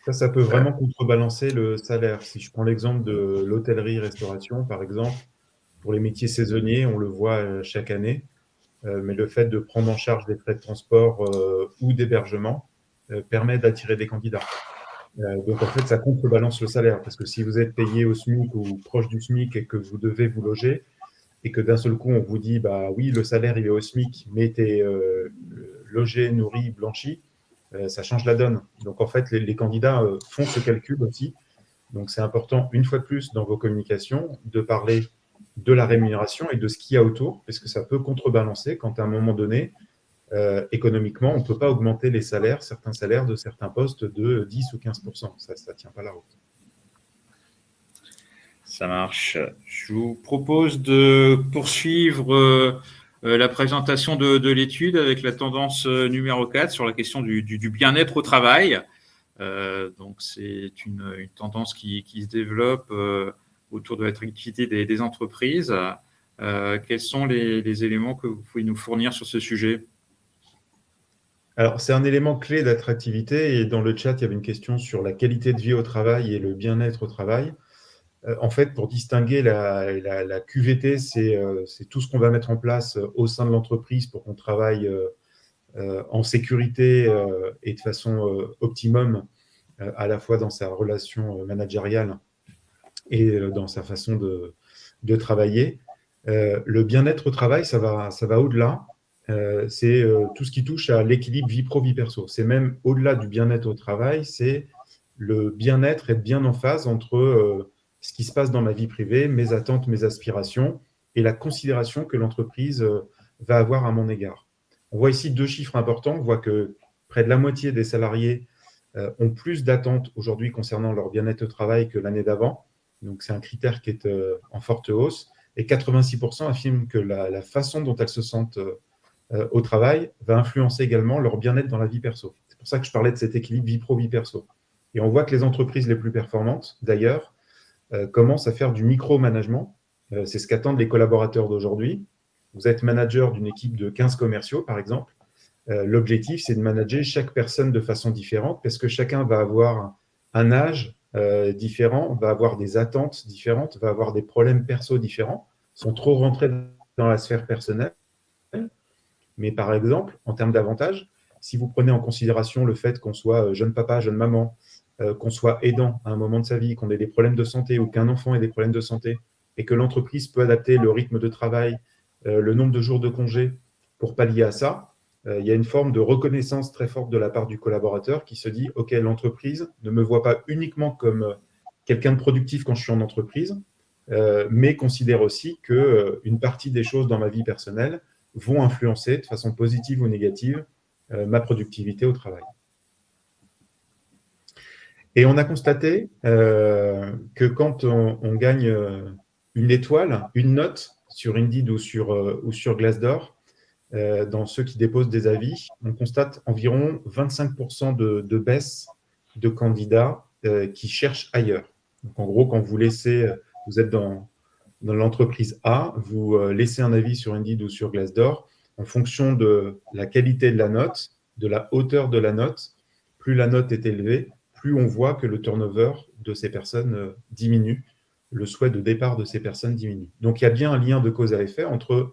Ça peut vraiment contrebalancer le salaire. Si je prends l'exemple de l'hôtellerie-restauration, par exemple, pour les métiers saisonniers, on le voit chaque année, mais le fait de prendre en charge des frais de transport ou d'hébergement permet d'attirer des candidats. Donc, en fait, ça contrebalance le salaire, parce que si vous êtes payé au SMIC ou proche du SMIC et que vous devez vous loger, et que d'un seul coup, on vous dit, bah oui, le salaire, il est au SMIC, mais tu es logé, nourri, blanchi, ça change la donne. Donc, en fait, les candidats font ce calcul aussi. Donc, c'est important, une fois de plus, dans vos communications, de parler de la rémunération et de ce qu'il y a autour, parce que ça peut contrebalancer quand, à un moment donné, économiquement, on ne peut pas augmenter les salaires, certains salaires de certains postes de 10 ou 15%. Ça ne tient pas la route.
Ça marche. Je vous propose de poursuivre la présentation de l'étude avec la tendance numéro 4 sur la question du bien-être au travail. Donc, c'est une tendance qui se développe autour de l'attractivité des entreprises. Quels sont les éléments que vous pouvez nous fournir sur ce sujet ?
Alors, c'est un élément clé d'attractivité et dans le chat, il y avait une question sur la qualité de vie au travail et le bien-être au travail. En fait, pour distinguer la QVT, c'est tout ce qu'on va mettre en place au sein de l'entreprise pour qu'on travaille en sécurité et de façon optimum, à la fois dans sa relation managériale et dans sa façon de travailler. Le bien-être au travail, ça va au-delà. C'est tout ce qui touche à l'équilibre vie pro-vie perso. C'est même au-delà du bien-être au travail, c'est le bien-être, être bien en phase entre ce qui se passe dans ma vie privée, mes attentes, mes aspirations et la considération que l'entreprise va avoir à mon égard. On voit ici 2 chiffres importants. On voit que près de la moitié des salariés ont plus d'attentes aujourd'hui concernant leur bien-être au travail que l'année d'avant. Donc, c'est un critère qui est en forte hausse. Et 86% affirment que la façon dont elles se sentent au travail va influencer également leur bien-être dans la vie perso. C'est pour ça que je parlais de cet équilibre vie pro, vie perso. Et on voit que les entreprises les plus performantes, d'ailleurs, commencent à faire du micro-management. C'est ce qu'attendent les collaborateurs d'aujourd'hui. Vous êtes manager d'une équipe de 15 commerciaux, par exemple. L'objectif, c'est de manager chaque personne de façon différente parce que chacun va avoir un âge différent, va avoir des attentes différentes, va avoir des problèmes perso différents, sont trop rentrés dans la sphère personnelle. Mais par exemple, en termes d'avantages, si vous prenez en considération le fait qu'on soit jeune papa, jeune maman, qu'on soit aidant à un moment de sa vie, qu'on ait des problèmes de santé ou qu'un enfant ait des problèmes de santé et que l'entreprise peut adapter le rythme de travail, le nombre de jours de congé pour pallier à ça, il y a une forme de reconnaissance très forte de la part du collaborateur qui se dit « Ok, l'entreprise ne me voit pas uniquement comme quelqu'un de productif quand je suis en entreprise, mais considère aussi qu'une partie des choses dans ma vie personnelle vont influencer de façon positive ou négative ma productivité au travail. » Et on a constaté que quand on gagne une étoile, une note sur Indeed ou sur Glassdoor, dans ceux qui déposent des avis, on constate environ 25% de baisse de candidats qui cherchent ailleurs. Donc, en gros, quand vous êtes dans l'entreprise A, vous laissez un avis sur Indeed ou sur Glassdoor, en fonction de la qualité de la note, de la hauteur de la note, plus la note est élevée, plus on voit que le turnover de ces personnes diminue, le souhait de départ de ces personnes diminue. Donc, il y a bien un lien de cause à effet entre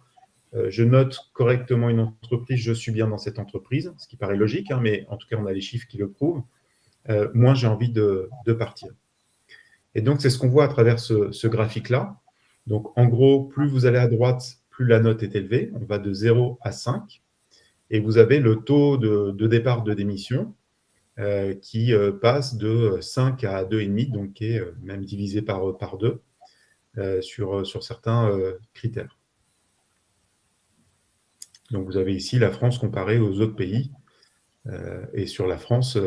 je note correctement une entreprise, je suis bien dans cette entreprise, ce qui paraît logique, hein, mais en tout cas, on a les chiffres qui le prouvent, moins j'ai envie de partir. Et donc, c'est ce qu'on voit à travers ce graphique-là. Donc, en gros, plus vous allez à droite, plus la note est élevée. On va de 0 à 5. Et vous avez le taux de départ de démission qui passe de 5 à 2,5, donc qui est même divisé par 2 sur certains critères. Donc, vous avez ici la France comparée aux autres pays. Et sur la France,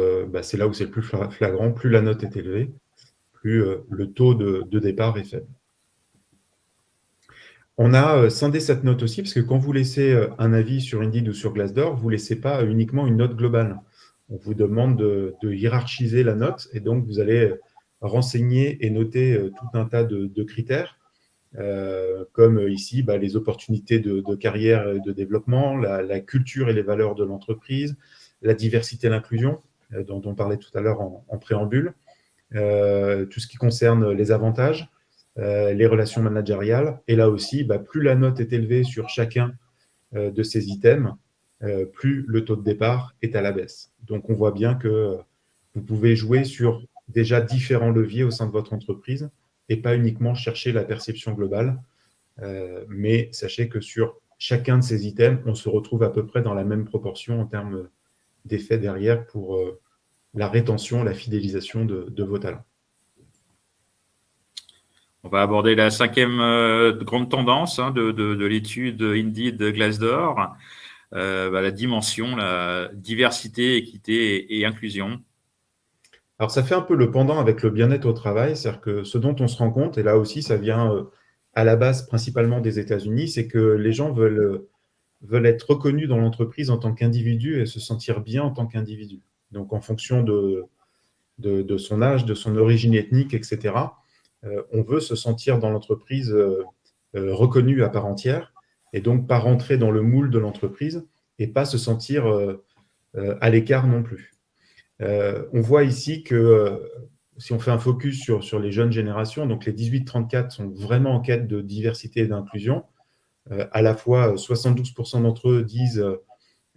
c'est là où c'est le plus flagrant. Plus la note est élevée, plus le taux de départ est faible. On a scindé cette note aussi, parce que quand vous laissez un avis sur Indeed ou sur Glassdoor, vous ne laissez pas uniquement une note globale. On vous demande de hiérarchiser la note, et donc vous allez renseigner et noter tout un tas de critères, comme ici les opportunités de carrière et de développement, la culture et les valeurs de l'entreprise, la diversité et l'inclusion, dont on parlait tout à l'heure en préambule, tout ce qui concerne les avantages, les relations managériales. Et là aussi, plus la note est élevée sur chacun de ces items, plus le taux de départ est à la baisse. Donc, on voit bien que vous pouvez jouer sur déjà différents leviers au sein de votre entreprise et pas uniquement chercher la perception globale. Mais sachez que sur chacun de ces items, on se retrouve à peu près dans la même proportion en termes d'effet derrière pour la rétention, la fidélisation de vos talents.
On va aborder la 5e grande tendance de l'étude Indeed Glassdoor, la dimension, la diversité, équité et inclusion.
Alors, ça fait un peu le pendant avec le bien-être au travail, c'est-à-dire que ce dont on se rend compte, et là aussi, ça vient à la base principalement des États-Unis, c'est que les gens veulent être reconnus dans l'entreprise en tant qu'individu et se sentir bien en tant qu'individu. Donc, en fonction de son âge, de son origine ethnique, etc., on veut se sentir dans l'entreprise reconnu à part entière et donc pas rentrer dans le moule de l'entreprise et pas se sentir à l'écart non plus. On voit ici que si on fait un focus sur les jeunes générations, donc les 18-34 sont vraiment en quête de diversité et d'inclusion. À la fois, 72% d'entre eux disent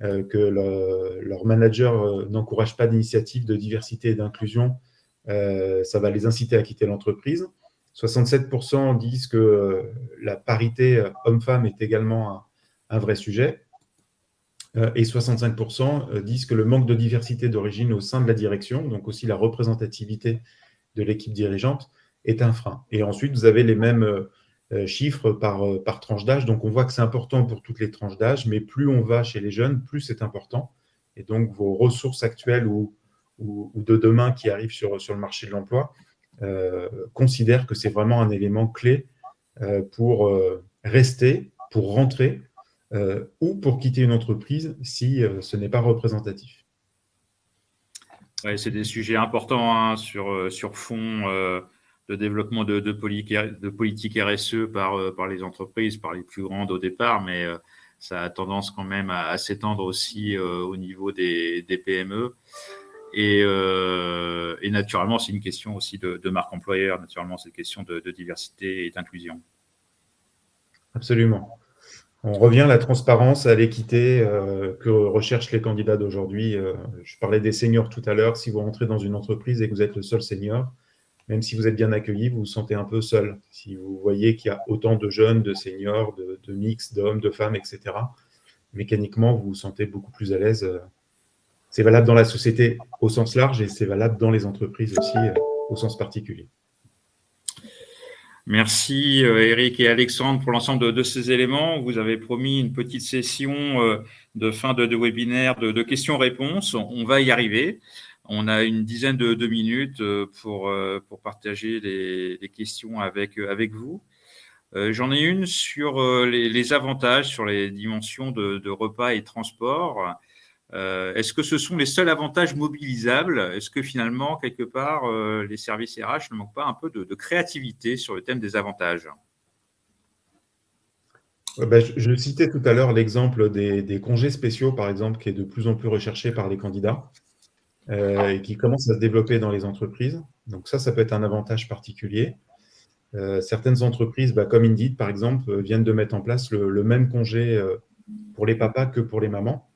que leur manager n'encourage pas d'initiative de diversité et d'inclusion, ça va les inciter à quitter l'entreprise. 67% disent que la parité homme-femme est également un vrai sujet. Et 65% disent que le manque de diversité d'origine au sein de la direction, donc aussi la représentativité de l'équipe dirigeante, est un frein. Et ensuite, vous avez les mêmes chiffres par tranche d'âge. Donc, on voit que c'est important pour toutes les tranches d'âge, mais plus on va chez les jeunes, plus c'est important. Et donc, vos ressources actuelles ou de demain qui arrivent sur le marché de l'emploi considèrent que c'est vraiment un élément clé pour rester, pour rentrer ou pour quitter une entreprise si ce n'est pas représentatif.
Ouais, c'est des sujets importants sur fond développement de politique RSE par les entreprises, par les plus grandes au départ, mais ça a tendance quand même à s'étendre aussi au niveau des PME. Et naturellement, c'est une question aussi de marque employeur. Naturellement, c'est une question de diversité et d'inclusion.
Absolument. On revient à la transparence, à l'équité que recherchent les candidats d'aujourd'hui. Je parlais des seniors tout à l'heure. Si vous rentrez dans une entreprise et que vous êtes le seul senior, même si vous êtes bien accueilli, vous vous sentez un peu seul. Si vous voyez qu'il y a autant de jeunes, de seniors, de mix, d'hommes, de femmes, etc., mécaniquement, vous vous sentez beaucoup plus à l'aise. C'est valable dans la société au sens large et c'est valable dans les entreprises aussi au sens particulier.
Merci Eric et Alexandre pour l'ensemble de ces éléments. Vous avez promis une petite session de fin de webinaire de questions-réponses. On va y arriver. On a une dizaine de minutes pour partager les questions avec vous. J'en ai une sur les avantages, sur les dimensions de repas et transport. Est-ce que ce sont les seuls avantages mobilisables? Est-ce que finalement, quelque part, les services RH ne manquent pas un peu de créativité sur le thème des avantages?
Je citais tout à l'heure l'exemple des congés spéciaux, par exemple, qui est de plus en plus recherché par les candidats et qui commence à se développer dans les entreprises. Donc ça peut être un avantage particulier. Certaines entreprises, comme Indeed, par exemple, viennent de mettre en place le même congé pour les papas que pour les mamans.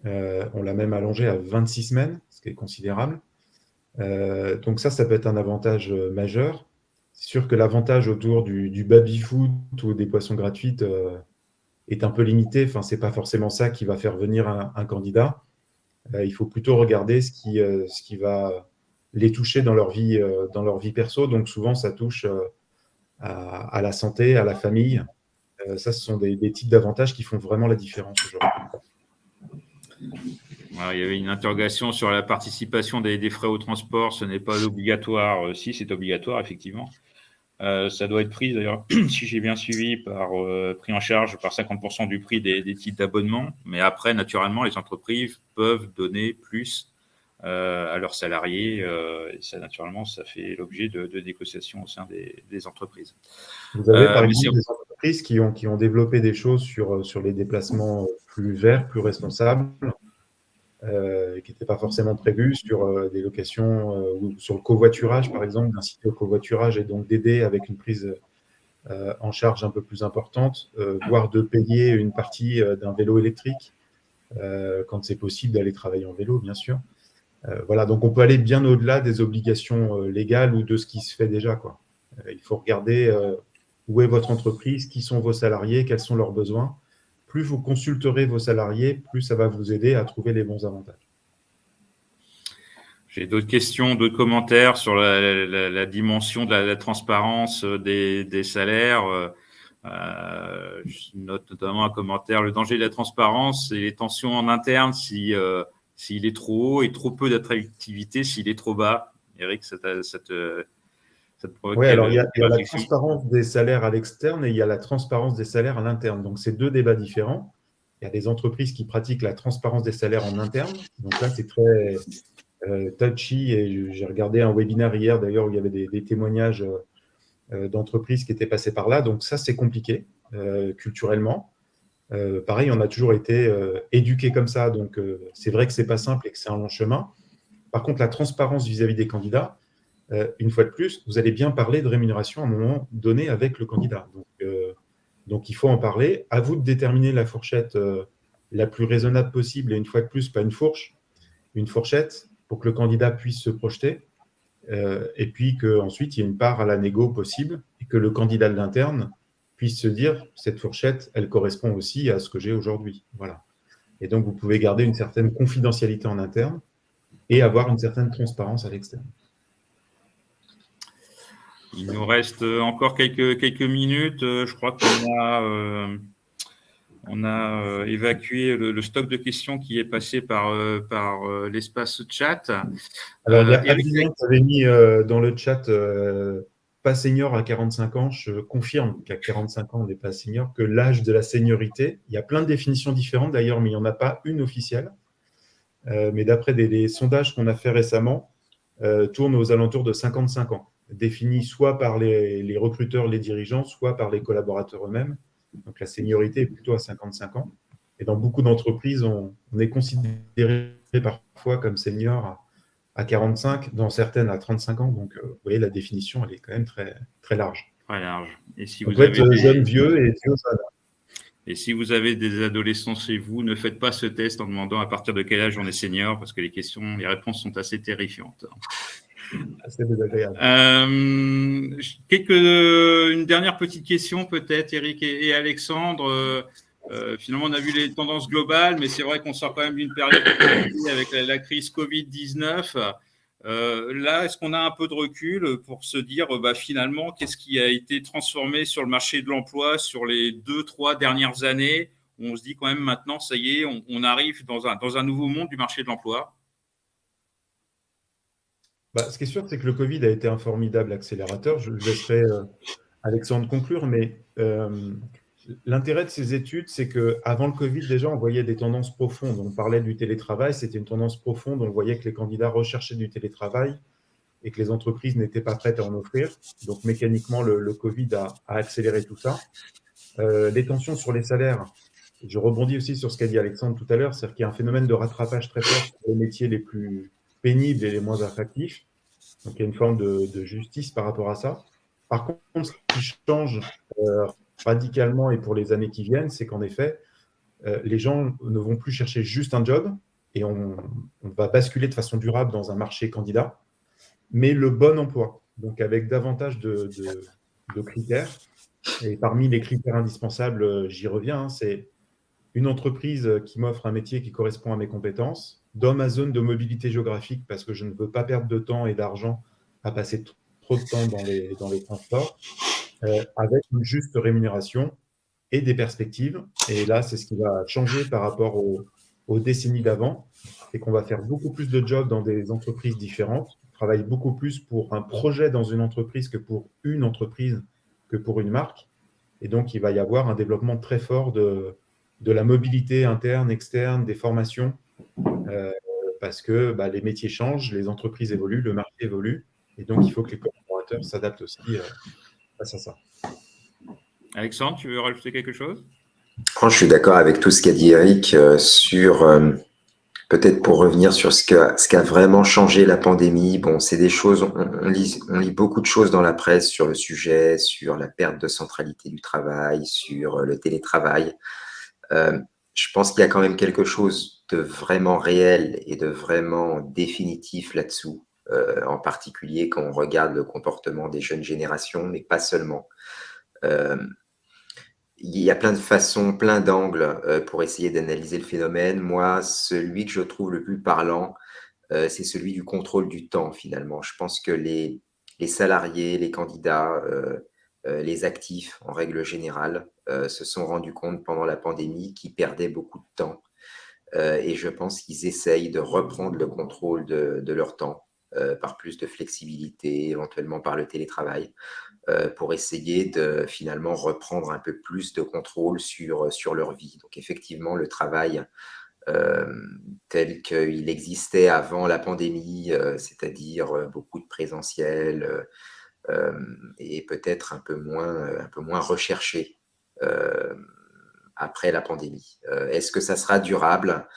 On l'a même allongé à 26 semaines, ce qui est considérable. Donc ça peut être un avantage majeur. C'est sûr que l'avantage autour du baby-foot ou des boissons gratuites est un peu limité. Enfin, ce n'est pas forcément ça qui va faire venir un candidat. Il faut plutôt regarder ce qui va les toucher dans leur vie perso. Donc souvent, ça touche à la santé, à la famille. Ça, ce sont des types d'avantages qui font vraiment la différence aujourd'hui.
Alors, il y avait une interrogation sur la participation des frais au transport. Ce n'est pas obligatoire. Si, c'est obligatoire, effectivement. Ça doit être pris, d'ailleurs, si j'ai bien suivi, pris en charge par 50% du prix des titres d'abonnement. Mais après, naturellement, les entreprises peuvent donner plus à leurs salariés. Et ça, naturellement, ça fait l'objet de négociations au sein des entreprises.
Vous avez, par exemple, des entreprises qui ont développé des choses sur les déplacements plus verts, plus responsables, qui n'étaient pas forcément prévues, sur des locations ou sur le covoiturage, par exemple, d'inciter au covoiturage et donc d'aider avec une prise en charge un peu plus importante, voire de payer une partie d'un vélo électrique, quand c'est possible d'aller travailler en vélo, bien sûr. Voilà, donc on peut aller bien au-delà des obligations légales ou de ce qui se fait déjà, quoi. Il faut regarder où est votre entreprise, qui sont vos salariés, quels sont leurs besoins. Plus vous consulterez vos salariés, plus ça va vous aider à trouver les bons avantages.
J'ai d'autres questions, d'autres commentaires sur la dimension de la transparence des salaires. Je note notamment un commentaire: le danger de la transparence, c'est les tensions en interne s'il est trop haut et trop peu d'attractivité s'il est trop bas. Eric, ça te provoque?
Oui, alors il y a la transparence des salaires à l'externe et il y a la transparence des salaires à l'interne. Donc, c'est deux débats différents. Il y a des entreprises qui pratiquent la transparence des salaires en interne. Donc là, c'est très touchy. Et j'ai regardé un webinaire hier, d'ailleurs, où il y avait des témoignages d'entreprises qui étaient passées par là. Donc ça, c'est compliqué culturellement. Pareil, on a toujours été éduqués comme ça. Donc, c'est vrai que ce n'est pas simple et que c'est un long chemin. Par contre, la transparence vis-à-vis des candidats, une fois de plus, vous allez bien parler de rémunération à un moment donné avec le candidat. Donc, il faut en parler. À vous de déterminer la fourchette la plus raisonnable possible. Et une fois de plus, pas une fourche, une fourchette pour que le candidat puisse se projeter. Et puis qu'ensuite, il y ait une part à la négo possible et que le candidat de l'interne puisse se dire, cette fourchette, elle correspond aussi à ce que j'ai aujourd'hui. Voilà. Et donc, vous pouvez garder une certaine confidentialité en interne et avoir une certaine transparence à l'externe.
Il nous reste encore quelques minutes. Je crois qu'on a évacué le stock de questions qui est passé par l'espace chat.
Alors, il y a Adrien qui avait mis dans le chat pas senior à 45 ans. Je confirme qu'à 45 ans, on n'est pas senior, que l'âge de la seniorité, il y a plein de définitions différentes d'ailleurs, mais il n'y en a pas une officielle. Mais d'après des sondages qu'on a fait récemment, tourne aux alentours de 55 ans. définie soit par les recruteurs, les dirigeants, soit par les collaborateurs eux-mêmes. Donc la seniorité est plutôt à 55 ans. Et dans beaucoup d'entreprises, on est considéré parfois comme senior à 45, dans certaines à 35 ans. Donc vous voyez, la définition, elle est quand même très, très large.
Très large. Et si
On
vous
peut être
avez
jeune, vieux et vieux jeune.
Et si vous avez des adolescents chez vous, ne faites pas ce test en demandant à partir de quel âge on est senior, parce que les réponses sont assez terrifiantes.
C'est désagréable.
Une dernière petite question peut-être, Eric et Alexandre. Finalement, on a vu les tendances globales, mais c'est vrai qu'on sort quand même d'une période avec la crise Covid-19. Là, est-ce qu'on a un peu de recul pour se dire, finalement, qu'est-ce qui a été transformé sur le marché de l'emploi sur les 2-3 dernières années? On se dit quand même maintenant, ça y est, on arrive dans un nouveau monde du marché de l'emploi.
Ce qui est sûr, c'est que le Covid a été un formidable accélérateur. Je laisserai Alexandre conclure, mais l'intérêt de ces études, c'est qu'avant le Covid, déjà, on voyait des tendances profondes. On parlait du télétravail, c'était une tendance profonde. On voyait que les candidats recherchaient du télétravail et que les entreprises n'étaient pas prêtes à en offrir. Donc, mécaniquement, le Covid a accéléré tout ça. Les tensions sur les salaires, je rebondis aussi sur ce qu'a dit Alexandre tout à l'heure, c'est-à-dire qu'il y a un phénomène de rattrapage très fort sur les métiers les plus pénibles et les moins attractifs. Donc, il y a une forme de justice par rapport à ça. Par contre, ce qui change radicalement et pour les années qui viennent, c'est qu'en effet, les gens ne vont plus chercher juste un job et on va basculer de façon durable dans un marché candidat, mais le bon emploi, donc avec davantage de critères. Et parmi les critères indispensables, j'y reviens, c'est une entreprise qui m'offre un métier qui correspond à mes compétences, dans ma zone de mobilité géographique, parce que je ne veux pas perdre de temps et d'argent à passer trop de temps dans les transports, avec une juste rémunération et des perspectives. Et là, c'est ce qui va changer par rapport aux décennies d'avant, c'est qu'on va faire beaucoup plus de jobs dans des entreprises différentes, on travaille beaucoup plus pour un projet dans une entreprise que pour une entreprise, que pour une marque. Et donc, il va y avoir un développement très fort de la mobilité interne, externe, des formations, parce que les métiers changent, les entreprises évoluent, le marché évolue, et donc il faut que les collaborateurs s'adaptent aussi face à ça.
Alexandre, tu veux rajouter quelque chose?
Je suis d'accord avec tout ce qu'a dit Eric sur, peut-être pour revenir sur ce qu'a vraiment changé la pandémie. Bon, c'est des choses, on lit beaucoup de choses dans la presse sur le sujet, sur la perte de centralité du travail, sur le télétravail. Je pense qu'il y a quand même quelque chose de vraiment réel et de vraiment définitif là-dessous, en particulier quand on regarde le comportement des jeunes générations, mais pas seulement. Il y a plein de façons, plein d'angles pour essayer d'analyser le phénomène. Moi, celui que je trouve le plus parlant, c'est celui du contrôle du temps, finalement. Je pense que les salariés, les candidats, les actifs, en règle générale, se sont rendus compte pendant la pandémie qu'ils perdaient beaucoup de temps. Et je pense qu'ils essayent de reprendre le contrôle de leur temps par plus de flexibilité, éventuellement par le télétravail, pour essayer de finalement reprendre un peu plus de contrôle sur leur vie. Donc effectivement, le travail tel qu'il existait avant la pandémie, c'est-à-dire beaucoup de présentiel et peut-être un peu moins recherché après la pandémie. Est-ce que ça sera durable?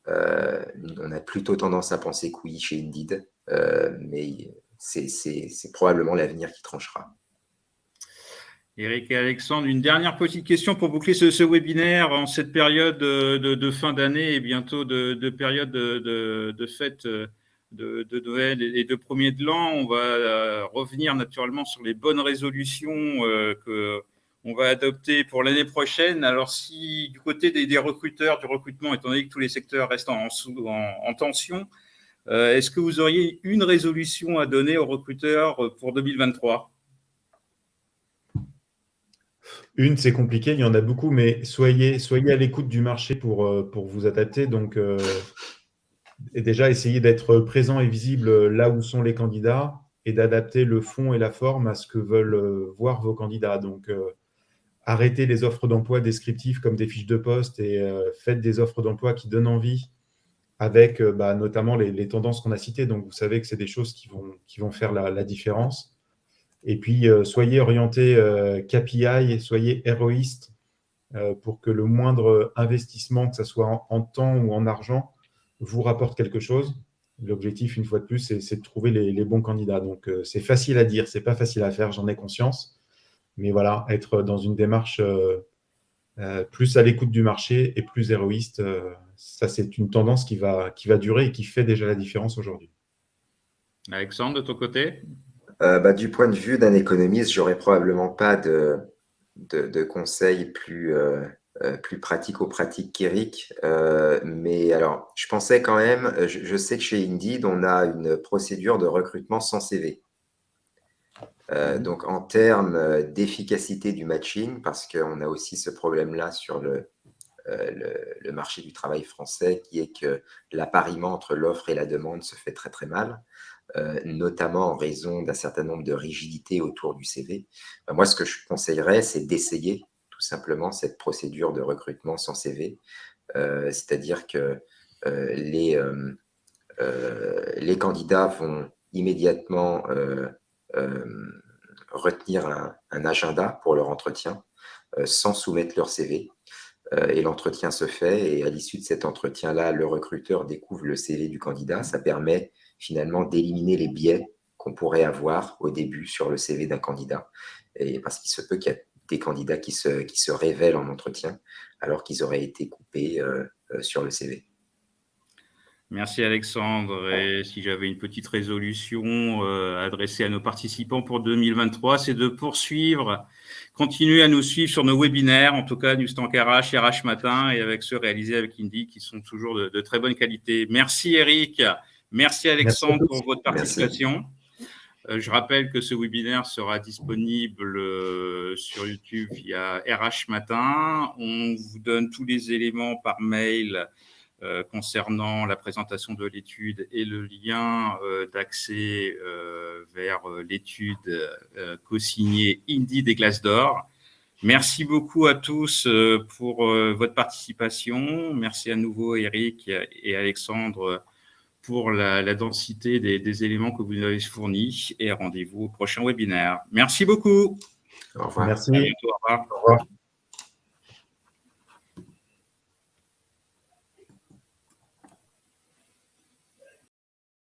On a plutôt tendance à penser que oui chez Indeed, mais c'est probablement l'avenir qui tranchera.
Eric et Alexandre, une dernière petite question pour boucler ce webinaire en cette période de fin d'année et bientôt de période de fête de Noël et de premier de l'an. On va revenir naturellement sur les bonnes résolutions qu'on va adopter pour l'année prochaine. Alors si du côté des recruteurs, du recrutement, étant donné que tous les secteurs restent en tension, est-ce que vous auriez une résolution à donner aux recruteurs pour 2023 ?
Une, c'est compliqué, il y en a beaucoup, mais soyez à l'écoute du marché pour vous adapter. Donc, et déjà, essayez d'être présent et visible là où sont les candidats et d'adapter le fond et la forme à ce que veulent voir vos candidats. Donc, arrêtez les offres d'emploi descriptives comme des fiches de poste et faites des offres d'emploi qui donnent envie avec notamment les tendances qu'on a citées. Donc, vous savez que c'est des choses qui vont faire la différence. Et puis, soyez orientés KPI et soyez héroïstes pour que le moindre investissement, que ce soit en temps ou en argent, vous rapporte quelque chose. L'objectif, une fois de plus, c'est de trouver les bons candidats. Donc, c'est facile à dire, c'est pas facile à faire, j'en ai conscience. Mais voilà, être dans une démarche plus à l'écoute du marché et plus héroïste, ça, c'est une tendance qui va durer et qui fait déjà la différence aujourd'hui.
Alexandre, de ton côté?
Du point de vue d'un économiste, j'aurais probablement pas de conseils plus pratico-pratiques qu'Eric. Mais alors, je pensais quand même, je sais que chez Indeed, on a une procédure de recrutement sans CV. Donc, en termes d'efficacité du matching, parce qu'on a aussi ce problème-là sur le marché du travail français, qui est que l'appariement entre l'offre et la demande se fait très très mal, notamment en raison d'un certain nombre de rigidités autour du CV. Moi, ce que je conseillerais, c'est d'essayer tout simplement cette procédure de recrutement sans CV, c'est-à-dire que les candidats vont immédiatement retenir un agenda pour leur entretien sans soumettre leur CV. Et l'entretien se fait, et à l'issue de cet entretien-là, le recruteur découvre le CV du candidat. Ça permet finalement d'éliminer les biais qu'on pourrait avoir au début sur le CV d'un candidat. Et parce qu'il se peut qu'il y a des candidats qui se révèlent en entretien alors qu'ils auraient été coupés sur le CV.
Merci Alexandre. Et si j'avais une petite résolution adressée à nos participants pour 2023, c'est de poursuivre, continuer à nous suivre sur nos webinaires, en tout cas Newstank RH, RH Matin, et avec ceux réalisés avec Indeed qui sont toujours de très bonne qualité. Merci Eric, merci Alexandre pour votre participation. Je rappelle que ce webinaire sera disponible sur YouTube via RH Matin. On vous donne tous les éléments par mail concernant la présentation de l'étude et le lien d'accès vers l'étude co-signée Indeed et Glassdoor. Merci beaucoup à tous pour votre participation. Merci à nouveau Eric et Alexandre pour la densité des éléments que vous nous avez fournis, et rendez-vous au prochain webinaire. Merci beaucoup.
Au revoir.
Merci.
À bientôt. Au revoir.
Au revoir.